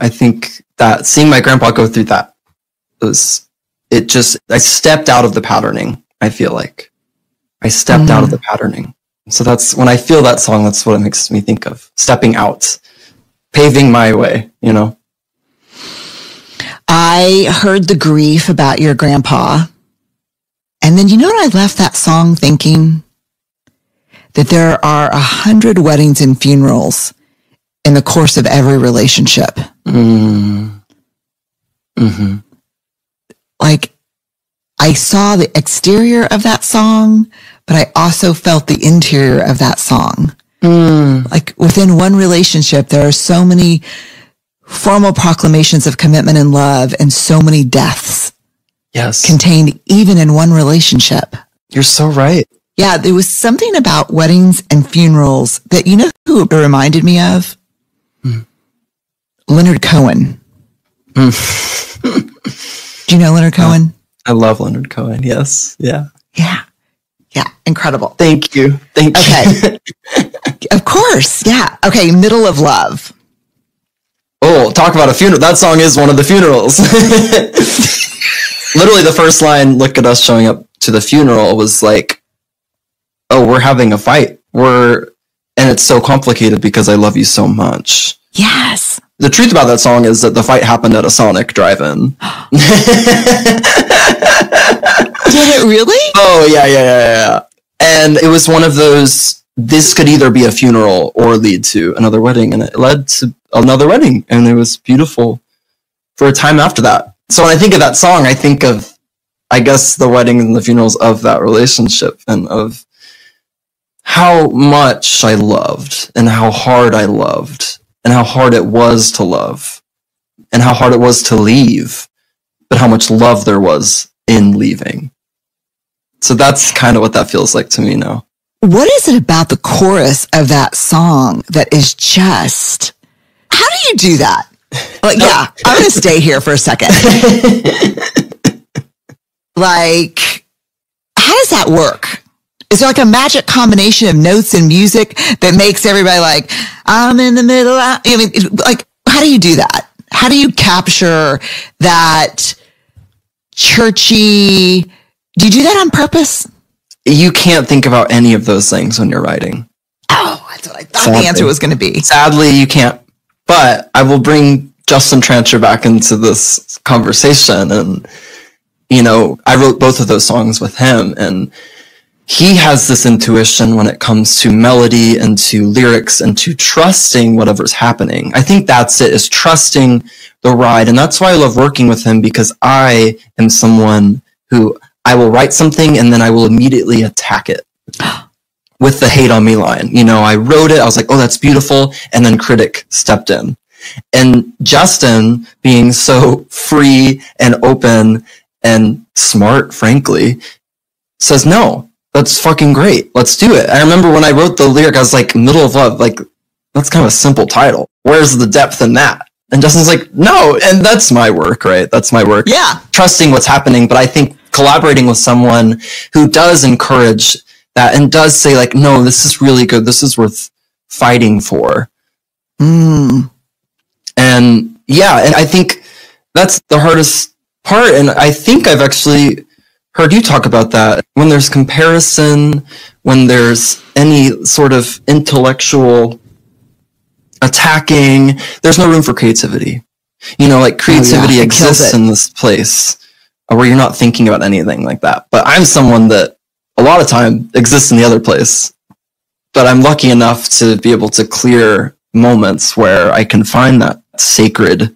I think that seeing my grandpa go through that I stepped out of the patterning. I feel like I stepped out of the patterning. So that's when I feel that song, that's what it makes me think of. Stepping out, paving my way, you know? I heard the grief about your grandpa. And then, you know what I left that song thinking? That there are 100 weddings and funerals in the course of every relationship. Like, I saw the exterior of that song, but I also felt the interior of that song. Like, within one relationship, there are so many formal proclamations of commitment and love and so many deaths. Yes. Contained even in one relationship. You're so right. Yeah, there was something about weddings and funerals that, you know who it reminded me of? Leonard Cohen. Do you know Leonard Cohen? I love Leonard Cohen. Yes. Yeah. Incredible. Thank you. Okay. Of course. Yeah. Okay. Middle of Love. Oh, talk about a funeral. That song is one of the funerals. Literally the first line, look at us showing up to the funeral, was like, oh, we're having a fight. And it's so complicated because I love you so much. Yes. The truth about that song is that the fight happened at a Sonic drive-in. Did it really? Oh, yeah. And it was one of those, this could either be a funeral or lead to another wedding. And it led to another wedding. And it was beautiful for a time after that. So when I think of that song, I think of, I guess, the weddings and the funerals of that relationship and of how much I loved and how hard I loved and how hard it was to love and how hard it was to leave, but how much love there was in leaving. So that's kind of what that feels like to me now. What is it about the chorus of that song that is just, how do you do that? Like, yeah, I'm going to stay here for a second. Like, how does that work? Is there like a magic combination of notes and music that makes everybody like, I'm in the middle? I mean, like, how do you do that? How do you capture that churchy? Do you do that on purpose? You can't think about any of those things when you're writing. Oh, that's what I thought the answer was going to be. Sadly, you can't. But I will bring Justin Trancher back into this conversation. And, you know, I wrote both of those songs with him. And he has this intuition when it comes to melody and to lyrics and to trusting whatever's happening. I think that's it, is trusting the ride. And that's why I love working with him, because I am someone who I will write something and then I will immediately attack it with the hate on me line. You know, I wrote it, I was like, oh, that's beautiful. And then critic stepped in. And Justin, being so free and open and smart, frankly, says, no, that's fucking great. Let's do it. I remember when I wrote the lyric, I was like, middle of love, like, that's kind of a simple title. Where's the depth in that? And Justin's like, no. And that's my work, right? That's my work. Yeah. Trusting what's happening. But I think collaborating with someone who does encourage that and does say like, no, this is really good. This is worth fighting for. And yeah, and I think that's the hardest part. And I think I've actually heard you talk about that. When there's comparison, when there's any sort of intellectual attacking, there's no room for creativity. You know, like creativity exists in this place where you're not thinking about anything like that. But I'm someone that a lot of time exists in the other place. But I'm lucky enough to be able to clear moments where I can find that sacred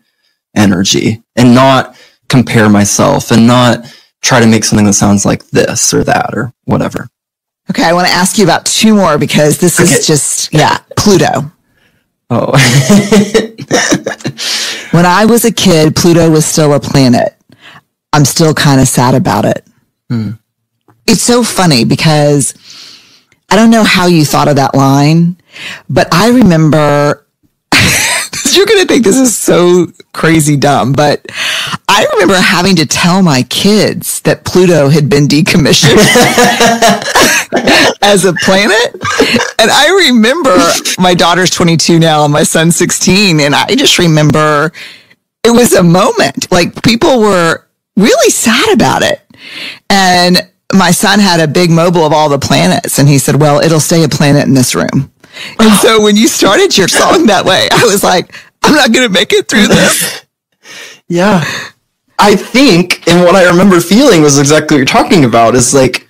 energy and not compare myself and not try to make something that sounds like this or that or whatever. Okay, I want to ask you about two more because this is just, Pluto. Oh. When I was a kid, Pluto was still a planet. I'm still kind of sad about it. It's so funny because I don't know how you thought of that line, but I remember, you're going to think this is so crazy dumb, but I remember having to tell my kids that Pluto had been decommissioned as a planet. And I remember my daughter's 22 now and my son's 16. And I just remember it was a moment. Like people were really sad about it. And my son had a big mobile of all the planets. And he said, well, it'll stay a planet in this room. And so when you started your song that way, I was like, I'm not going to make it through this. Yeah. I think, and what I remember feeling was exactly what you're talking about, is like,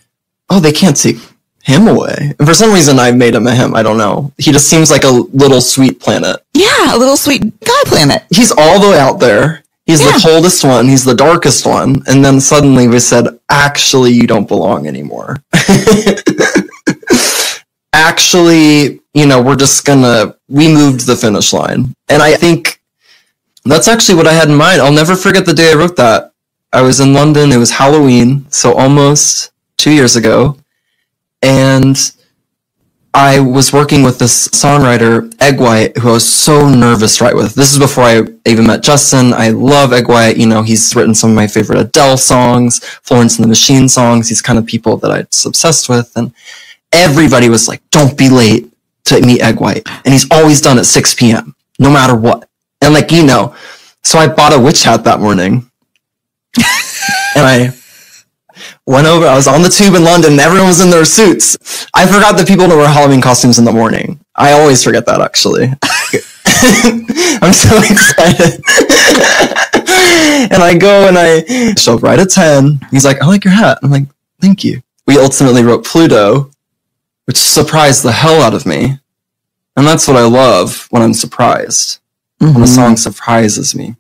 oh, they can't take him away. And for some reason, I made him a him. I don't know. He just seems like a little sweet planet. Yeah, a little sweet guy planet. He's all the way out there. He's the coldest one. He's the darkest one. And then suddenly we said, actually, you don't belong anymore. Actually, you know, we moved the finish line. And I think that's actually what I had in mind. I'll never forget the day I wrote that. I was in London. It was Halloween, so almost 2 years ago. And I was working with this songwriter, Egg White, who I was so nervous to write with. This is before I even met Justin. I love Egg White. You know, he's written some of my favorite Adele songs, Florence and the Machine songs. He's kind of people that I'm obsessed with. And everybody was like, don't be late to meet Egg White. And he's always done at 6 p.m., no matter what. And like, you know, so I bought a witch hat that morning. And I went over, I was on the tube in London, and everyone was in their suits. I forgot that people don't wear Halloween costumes in the morning. I always forget that, actually. I'm so excited. And I go and I show up right at 10. He's like, I like your hat. I'm like, thank you. We ultimately wrote Pluto, which surprised the hell out of me. And that's what I love when I'm surprised. When a song surprises me.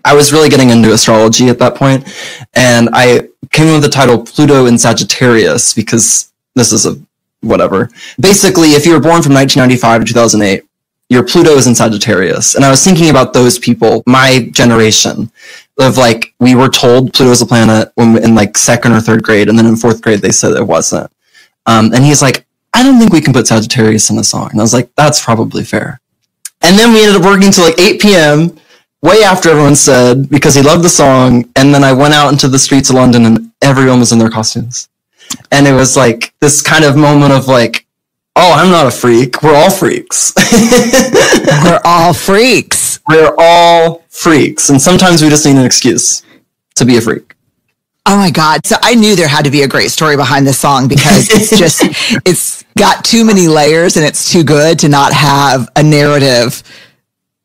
I was really getting into astrology at that point, and I came with the title Pluto in Sagittarius because this is a whatever. Basically, if you were born from 1995 to 2008, your Pluto is in Sagittarius. And I was thinking about those people, my generation, of like, we were told Pluto was a planet when in like second or third grade, and then in fourth grade they said it wasn't. And he's like, I don't think we can put Sagittarius in the song. And I was like, that's probably fair. And then we ended up working till like 8 p.m., way after everyone said, because he loved the song. And then I went out into the streets of London and everyone was in their costumes. And it was like this kind of moment of like, oh, I'm not a freak. We're all freaks. We're all freaks. We're all freaks. And sometimes we just need an excuse to be a freak. Oh my God. So I knew there had to be a great story behind this song because it's got too many layers and it's too good to not have a narrative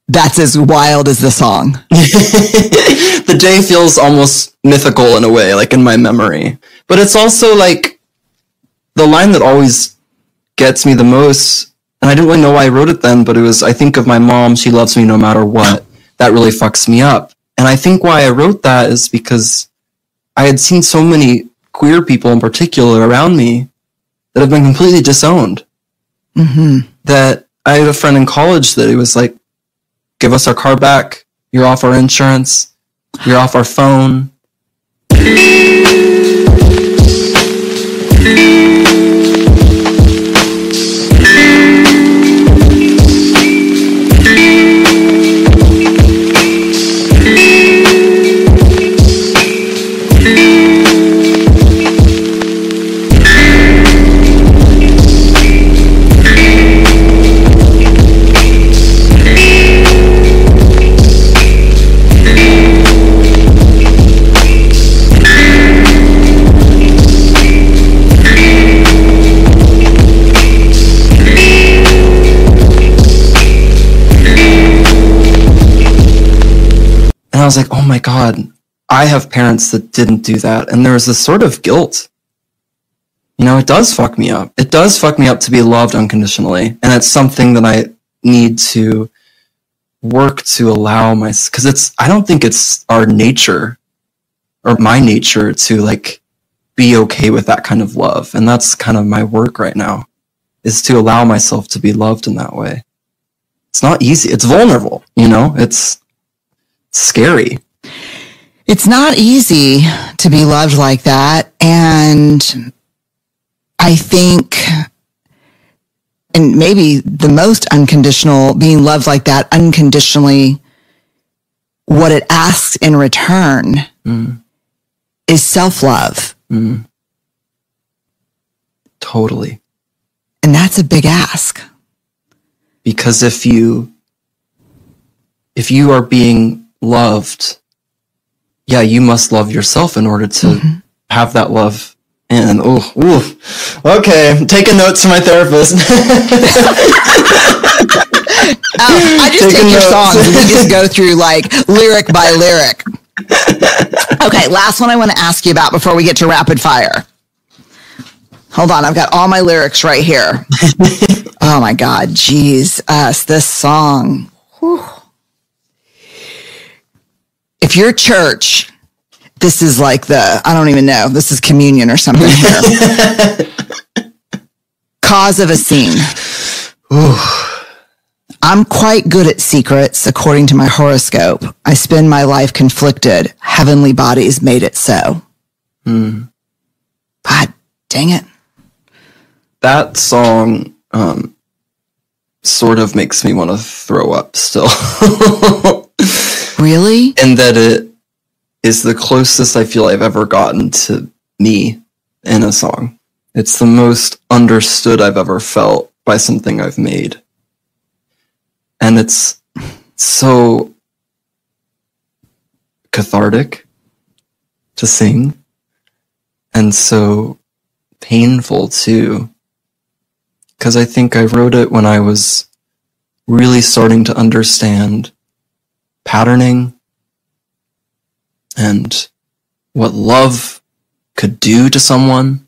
that's as wild as the song. The day feels almost mythical in a way, like in my memory. But it's also like the line that always gets me the most, and I didn't really know why I wrote it then, but it was, I think of my mom, she loves me no matter what. That really fucks me up. And I think why I wrote that is because I had seen so many queer people in particular around me that have been completely disowned. That I had a friend in college that he was like, give us our car back. You're off our insurance. You're off our phone. And I was like, oh my God, I have parents that didn't do that. And there was this sort of guilt. You know, it does fuck me up. It does fuck me up to be loved unconditionally. And it's something that I need to work to allow because I don't think it's our nature or my nature to like be okay with that kind of love. And that's kind of my work right now, is to allow myself to be loved in that way. It's not easy. It's vulnerable, you know, it's scary. It's not easy to be loved like that. And I think, and maybe the most unconditional, being loved like that unconditionally, what it asks in return is self-love. Totally. And that's a big ask. Because if you are being loved, yeah, you must love yourself in order to have that love. And okay, I'm taking notes from my therapist. I just take your songs and we just go through like lyric by lyric. Okay, last one I want to ask you about before we get to rapid fire. Hold on, I've got all my lyrics right here. Oh my God, geez, this song. Whew. If your church, this is like I don't even know, this is communion or something here. Cause of a scene. Ooh. I'm quite good at secrets, according to my horoscope. I spend my life conflicted. Heavenly bodies made it so. God dang it. That song sort of makes me want to throw up still. Really? And that it is the closest I feel I've ever gotten to me in a song. It's the most understood I've ever felt by something I've made. And it's so cathartic to sing, and so painful too. Because I think I wrote it when I was really starting to understand patterning and what love could do to someone.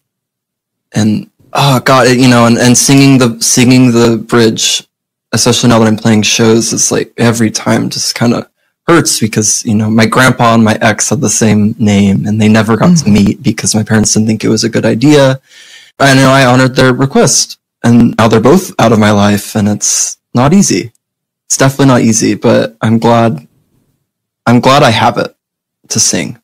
And oh God, and singing the bridge, especially now that I'm playing shows, it's like every time just kind of hurts because, my grandpa and my ex had the same name and they never got to meet because my parents didn't think it was a good idea. I know I honored their request, and now they're both out of my life, and it's not easy. It's definitely not easy, but I'm glad I have it to sing.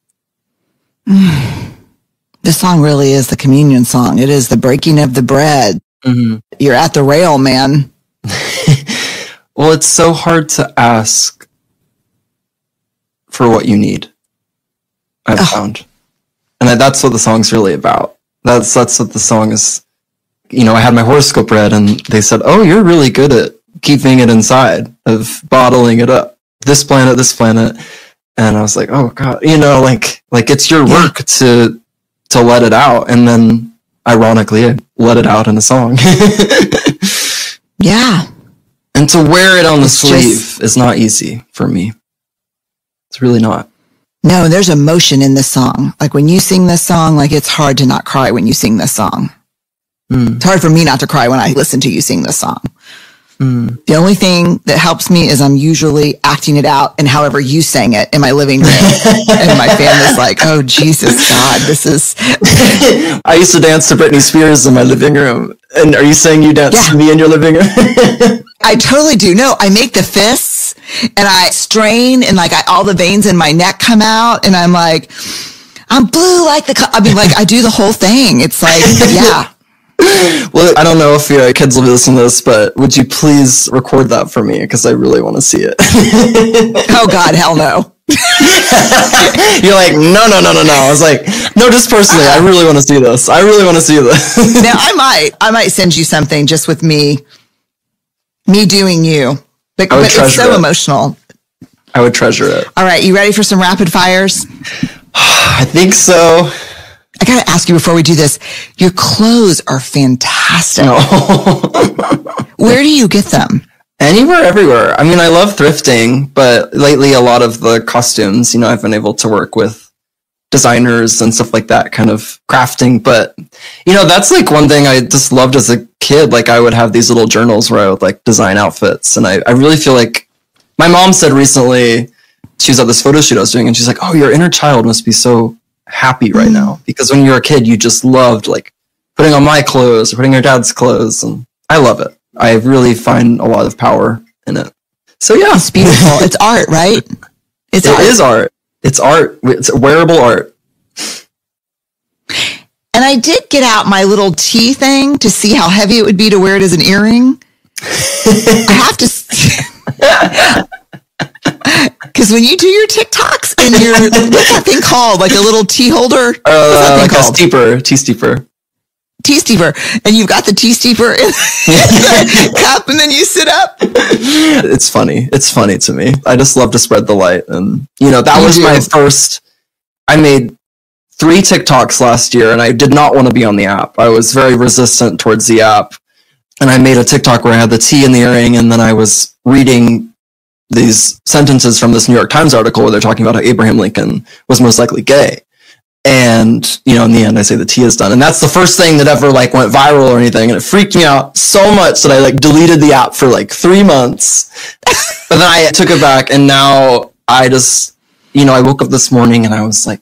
This song really is the communion song. It is the breaking of the bread. You're at the rail, man. Well, it's so hard to ask for what you need, I've found. And that's what the song's really about. That's what the song is. I had my horoscope read and they said, oh, you're really good at keeping it inside, of bottling it up. This planet. And I was like, oh God, like it's your work to let it out. And then ironically, I let it out in a song. Yeah. And to wear it on the sleeve is not easy for me. It's really not. No, there's emotion in this song. Like when you sing this song, like it's hard to not cry when you sing this song. It's hard for me not to cry when I listen to you sing this song. The only thing that helps me is I'm usually acting it out and however you sang it in my living room. And my family's like, oh, Jesus, God, this is... I used to dance to Britney Spears in my living room. And are you saying you dance to me in your living room? I totally do. No, I make the fists and I strain and like all the veins in my neck come out and I'm like, I'm blue like I do the whole thing. It's like, yeah. Well, I don't know if your kids will be listening to this, but would you please record that for me? Because I really want to see it. Oh, God, hell no. You're like, no. I was like, no, just personally, I really want to see this. Now, I might send you something just with me doing you. But it's so emotional. I would treasure it. All right, you ready for some rapid fires? I think so. I got to ask you before we do this. Your clothes are fantastic. No. Where do you get them? Anywhere, everywhere. I mean, I love thrifting, but lately a lot of the costumes, I've been able to work with designers and stuff like that, kind of crafting. But, that's like one thing I just loved as a kid. Like I would have these little journals where I would like design outfits. And I really feel like my mom said recently, she was at this photo shoot I was doing and she's like, oh, your inner child must be so happy right now. Because when you were a kid, you just loved like putting on my clothes or putting your dad's clothes. And I love it. I really find a lot of power in it. So yeah. It's beautiful. It's art, right? It is art. It's art. It's wearable art. And I did get out my little tea thing to see how heavy it would be to wear it as an earring. I have to... Because when you do your TikToks and what's that thing called? Like a little tea holder? What's that thing called? Tea steeper. And you've got the tea steeper in the cup and then you sit up. It's funny. It's funny to me. I just love to spread the light. And, that was my first, I made 3 TikToks last year and I did not want to be on the app. I was very resistant towards the app. And I made a TikTok where I had the tea in the earring and then I was reading these sentences from this New York Times article where they're talking about how Abraham Lincoln was most likely gay. And, in the end, I say the tea is done. And that's the first thing that ever like went viral or anything. And it freaked me out so much that I like deleted the app for like 3 months. But then I took it back and now I just, I woke up this morning and I was like,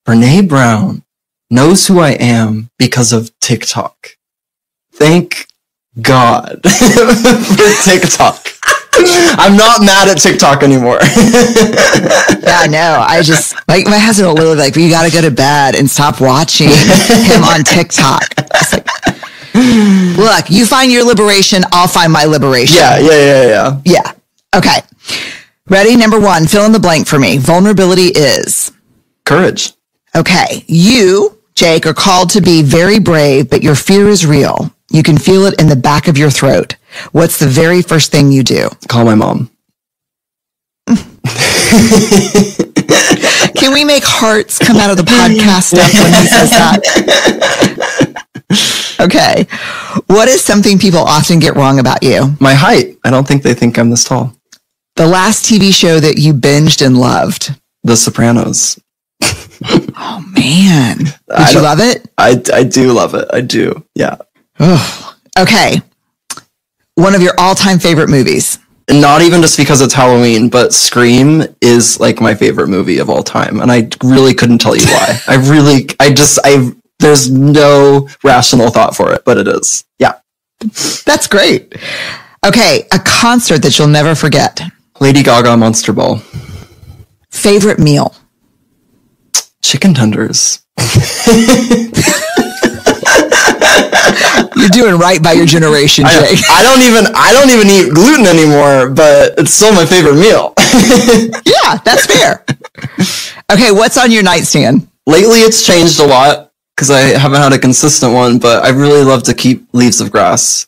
Brene Brown knows who I am because of TikTok. Thank God for TikTok. I'm not mad at TikTok anymore. Yeah, I know. I just, like, my husband will literally be like, you got to go to bed and stop watching him on TikTok. It's like, look, you find your liberation, I'll find my liberation. Yeah. Yeah. Okay. Ready? Number 1, fill in the blank for me. Vulnerability is? Courage. Okay. You, Jake, are called to be very brave, but your fear is real. You can feel it in the back of your throat. What's the very first thing you do? Call my mom. Can we make hearts come out of the podcast stuff when he says that? Okay. What is something people often get wrong about you? My height. I don't think they think I'm this tall. The last TV show that you binged and loved? The Sopranos. Oh, man. Did you love it? I do love it. I do. Yeah. Oh, okay. One of your all-time favorite movies? Not even just because it's Halloween, but Scream is like my favorite movie of all time. And I really couldn't tell you why. There's no rational thought for it, but it is. Yeah. That's great. Okay. A concert that you'll never forget? Lady Gaga, Monster Ball. Favorite meal? Chicken tenders. You're doing right by your generation, Jake. I don't even eat gluten anymore, but it's still my favorite meal. Yeah, that's fair. Okay, what's on your nightstand? Lately, it's changed a lot because I haven't had a consistent one, but I really love to keep Leaves of Grass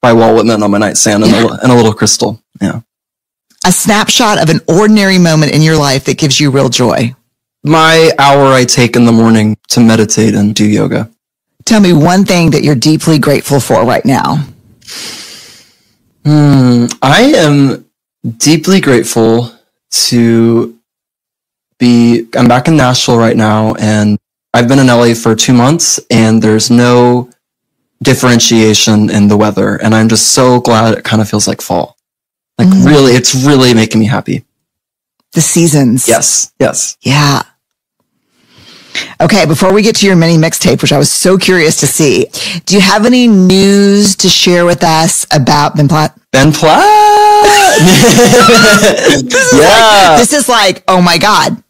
by Walt Whitman on my nightstand and a little crystal. Yeah. A snapshot of an ordinary moment in your life that gives you real joy. My hour I take in the morning to meditate and do yoga. Tell me one thing that you're deeply grateful for right now. I am deeply grateful to I'm back in Nashville right now, and I've been in LA for 2 months, and there's no differentiation in the weather. And I'm just so glad it kind of feels like fall. Like really, it's really making me happy. The seasons. Yes. Yes. Yeah. Okay, before we get to your mini mixtape, which I was so curious to see, do you have any news to share with us about Ben Platt? Ben Platt! Yeah. This is like, oh my God.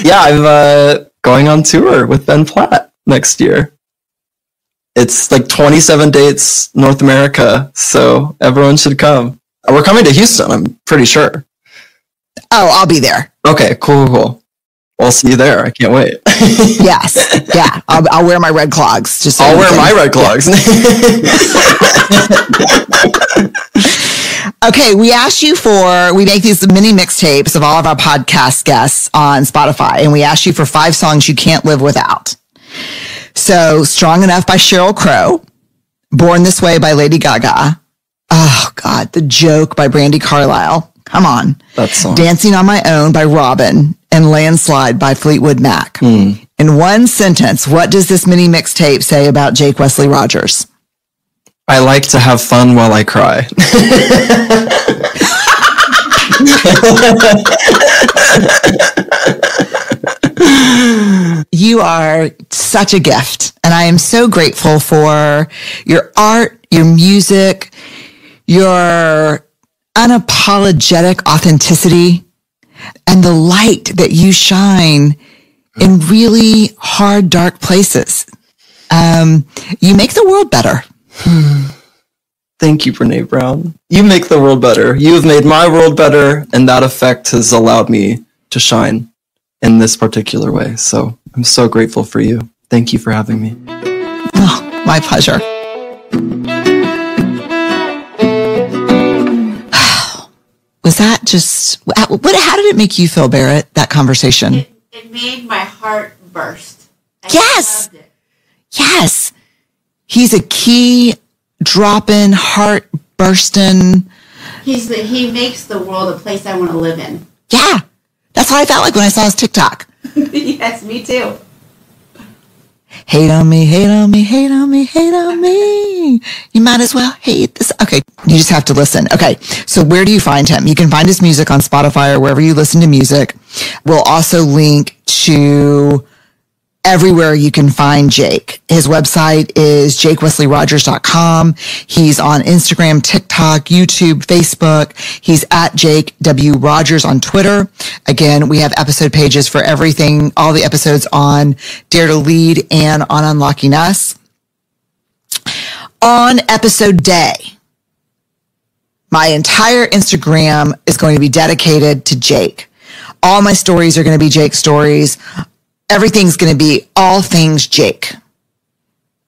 Yeah, I'm going on tour with Ben Platt next year. It's like 27 dates, North America, so everyone should come. We're coming to Houston, I'm pretty sure. Oh, I'll be there. Okay, cool. I'll see you there. I can't wait. Yes. Yeah. I'll wear my red clogs. Just so I'll wear my red clogs. Okay. We make these mini mixtapes of all of our podcast guests on Spotify, and we asked you for 5 songs you can't live without. So Strong Enough by Sheryl Crow, Born This Way by Lady Gaga. Oh God. The Joke by Brandy Carlisle. Come on. That song. Dancing on My Own by Robin, and Landslide by Fleetwood Mac. In one sentence, what does this mini mixtape say about Jake Wesley Rogers? I like to have fun while I cry. You are such a gift, and I am so grateful for your art, your music, your unapologetic authenticity, and the light that you shine in really hard, dark places. You make the world better. Thank you, Brene Brown. You make the world better. You have made my world better, and that effect has allowed me to shine in this particular way. So I'm so grateful for you. Thank you for having me. Oh, my pleasure. Was that just, how did it make you feel, Barrett, that conversation? It made my heart burst. Yes. Loved it. Yes. He's a key dropping, heart bursting. He makes the world a place I want to live in. Yeah. That's how I felt like when I saw his TikTok. Yes, me too. Hate on me, hate on me, hate on me, hate on me. You might as well hate this. Okay, you just have to listen. Okay, so where do you find him? You can find his music on Spotify or wherever you listen to music. We'll also link to everywhere you can find Jake. His website is jakewesleyrogers.com. He's on Instagram, TikTok, YouTube, Facebook. He's at Jake W. Rogers on Twitter. Again, we have episode pages for everything, all the episodes on Dare to Lead and on Unlocking Us. On episode day, my entire Instagram is going to be dedicated to Jake. All my stories are going to be Jake stories. Everything's going to be all things Jake.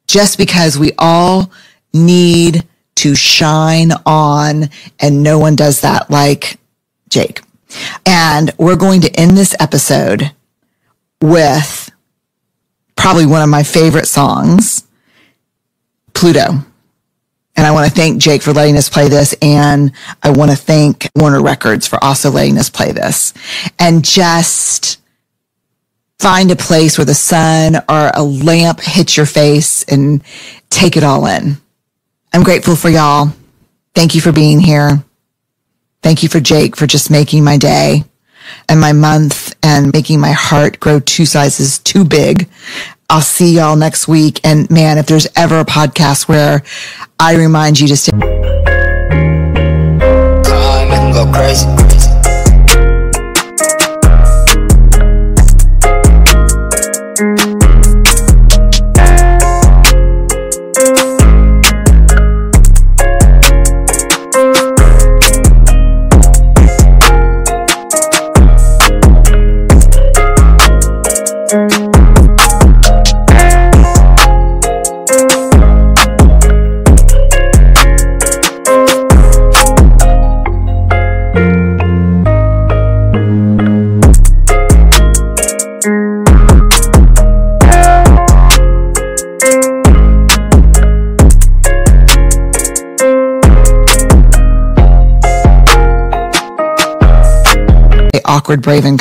Just because we all need to shine on, and no one does that like Jake. And we're going to end this episode with probably one of my favorite songs, Pluto. And I want to thank Jake for letting us play this. And I want to thank Warner Records for also letting us play this. And just find a place where the sun or a lamp hits your face and take it all in. I'm grateful for y'all. Thank you for being here. Thank you for Jake for just making my day and my month and making my heart grow 2 sizes too big. I'll see y'all next week. And man, if there's ever a podcast where I remind you to stay. Go crazy. Awkward, brave, and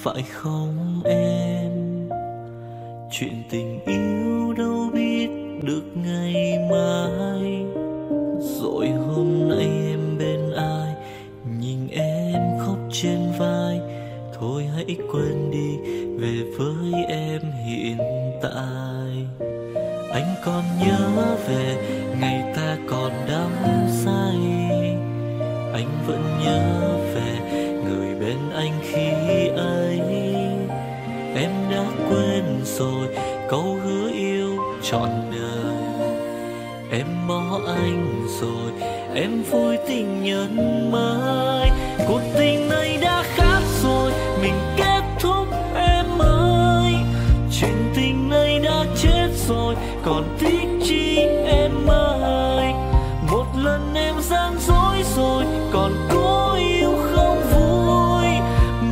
phải không em? Chuyện tình yêu đâu biết được ngày mai. Rồi hôm nay em bên ai, nhìn em khóc trên vai. Thôi hãy quên đi, về với em hiện tại. Anh còn nhớ về ngày ta còn đắm say. Anh vẫn nhớ về người bên anh khi ấy. Em đã quên rồi câu hứa yêu trọn đời. Em bỏ anh rồi, em vui tình nhân mới. Cuộc tình này đã khác rồi, mình kết thúc em ơi. Chuyện tình này đã chết rồi, còn tiếc chi em ơi. Một lần em gian dối rồi, còn cố yêu không vui.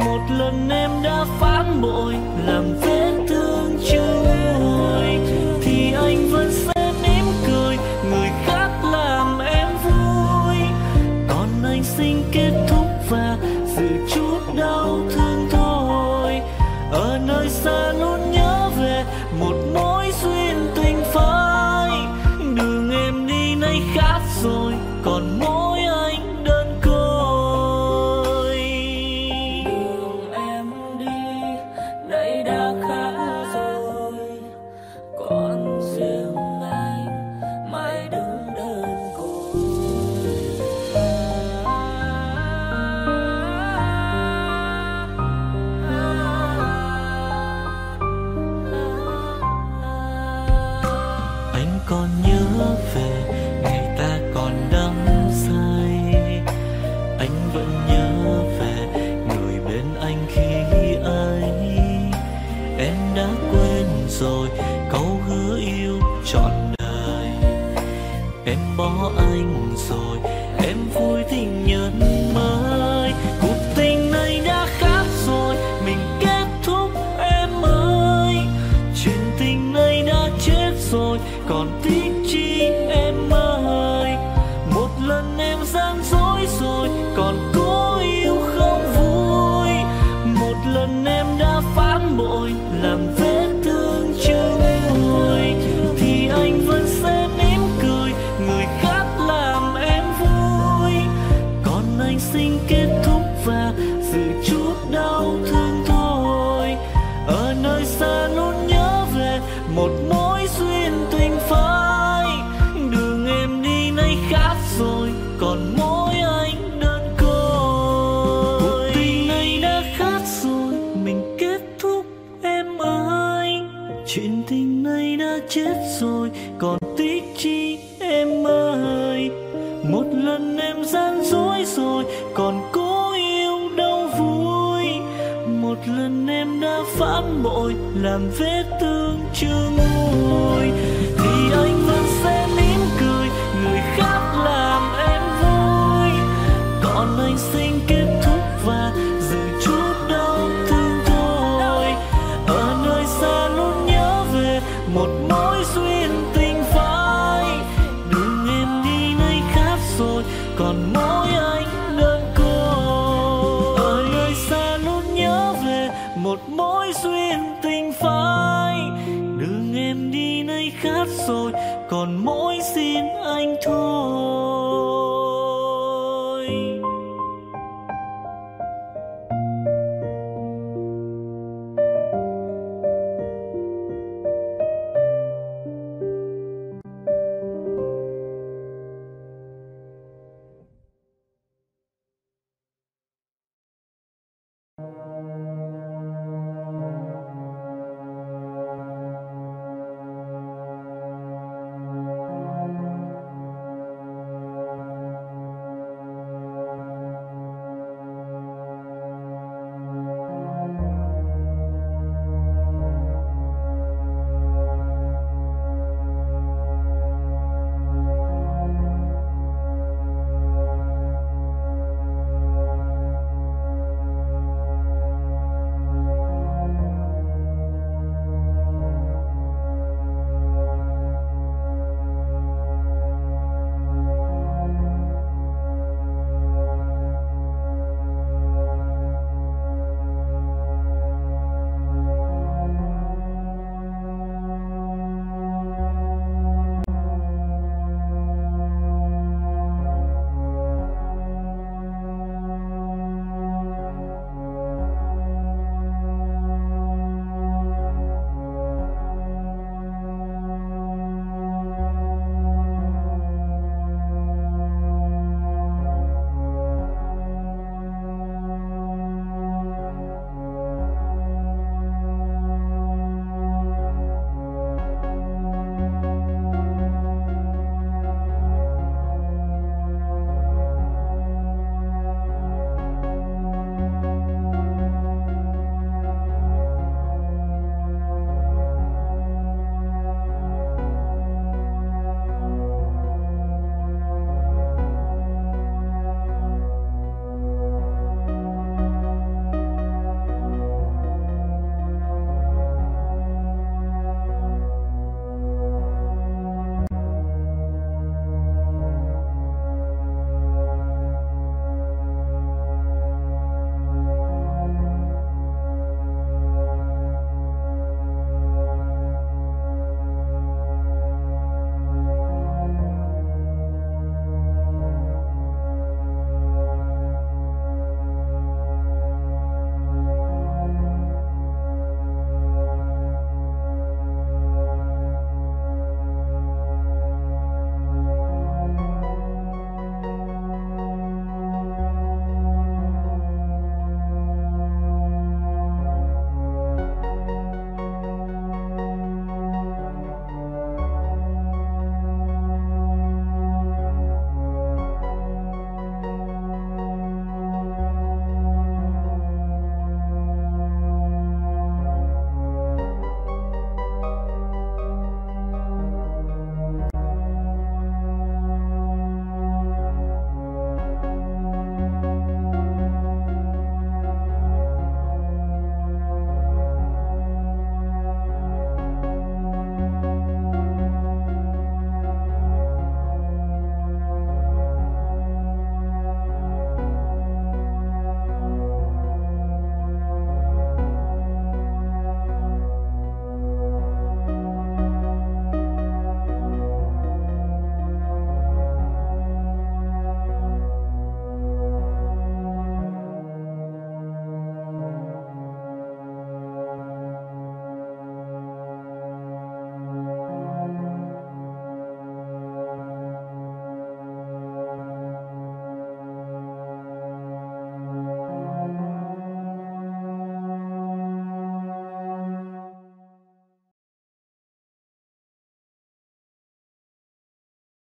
Một lần em đã phản bội, làm vết thương chưa nguôi. Thì anh vẫn sẽ mỉm cười, người khác làm em vui. Còn anh xin kết thúc và giữ chút đau thương thôi. Ở nơi xa luôn nhớ về một mối duyên tình phai. Đường em đi nay khác rồi, còn mỗi anh đơn côi. Đường em đi nay đã khác rồi, còn riêng anh mãi đứng đơn côi. Anh còn nhớ về ngày ta còn đắm say. Anh vẫn nhớ về người bên anh khi ấy. Em đã quên rồi câu hứa yêu trọn đời. Em bỏ anh rồi, em vui tình nhân mới. Cuộc tình này đã khác rồi, mình kết thúc em ơi. Chuyện tình này đã chết rồi, còn tiếc chi em ơi. Một lần em gian dối rồi, còn cố yêu không vui. Một lần em đã phản bội, làm vết thương chưa nguôi. Thì anh vẫn sẽ mỉm cười, người khác làm em vui. Còn anh xin kết thúc và giữ chút đau thương thôi. Ở nơi xa luôn nhớ về một mối duyên tình phai. Đường em đi nay khác rồi, còn mỗi anh đơn côi. Cuộc tình này đã khác rồi, mình kết thúc em ơi. Chuyện tình này đã chết rồi, còn tiếc chi em ơi. Một lần em gian dối rồi, còn cố yêu đâu vui. Một lần em đã phản bội, làm vết thương chưa nguôi. Thì anh vẫn sẽ mỉm cười, người khác làm em vui. Còn anh xin kết thúc và giữ chút đau thương thôi. Ở nơi xa luôn nhớ về một mối duyên tình phai. Đường em đi nay khác rồi, còn mỗi anh đơn côi. Ở nơi xa luôn nhớ về một mối duyên tình phai. Đường em đi nay khác rồi, còn mỗi xin anh thôi.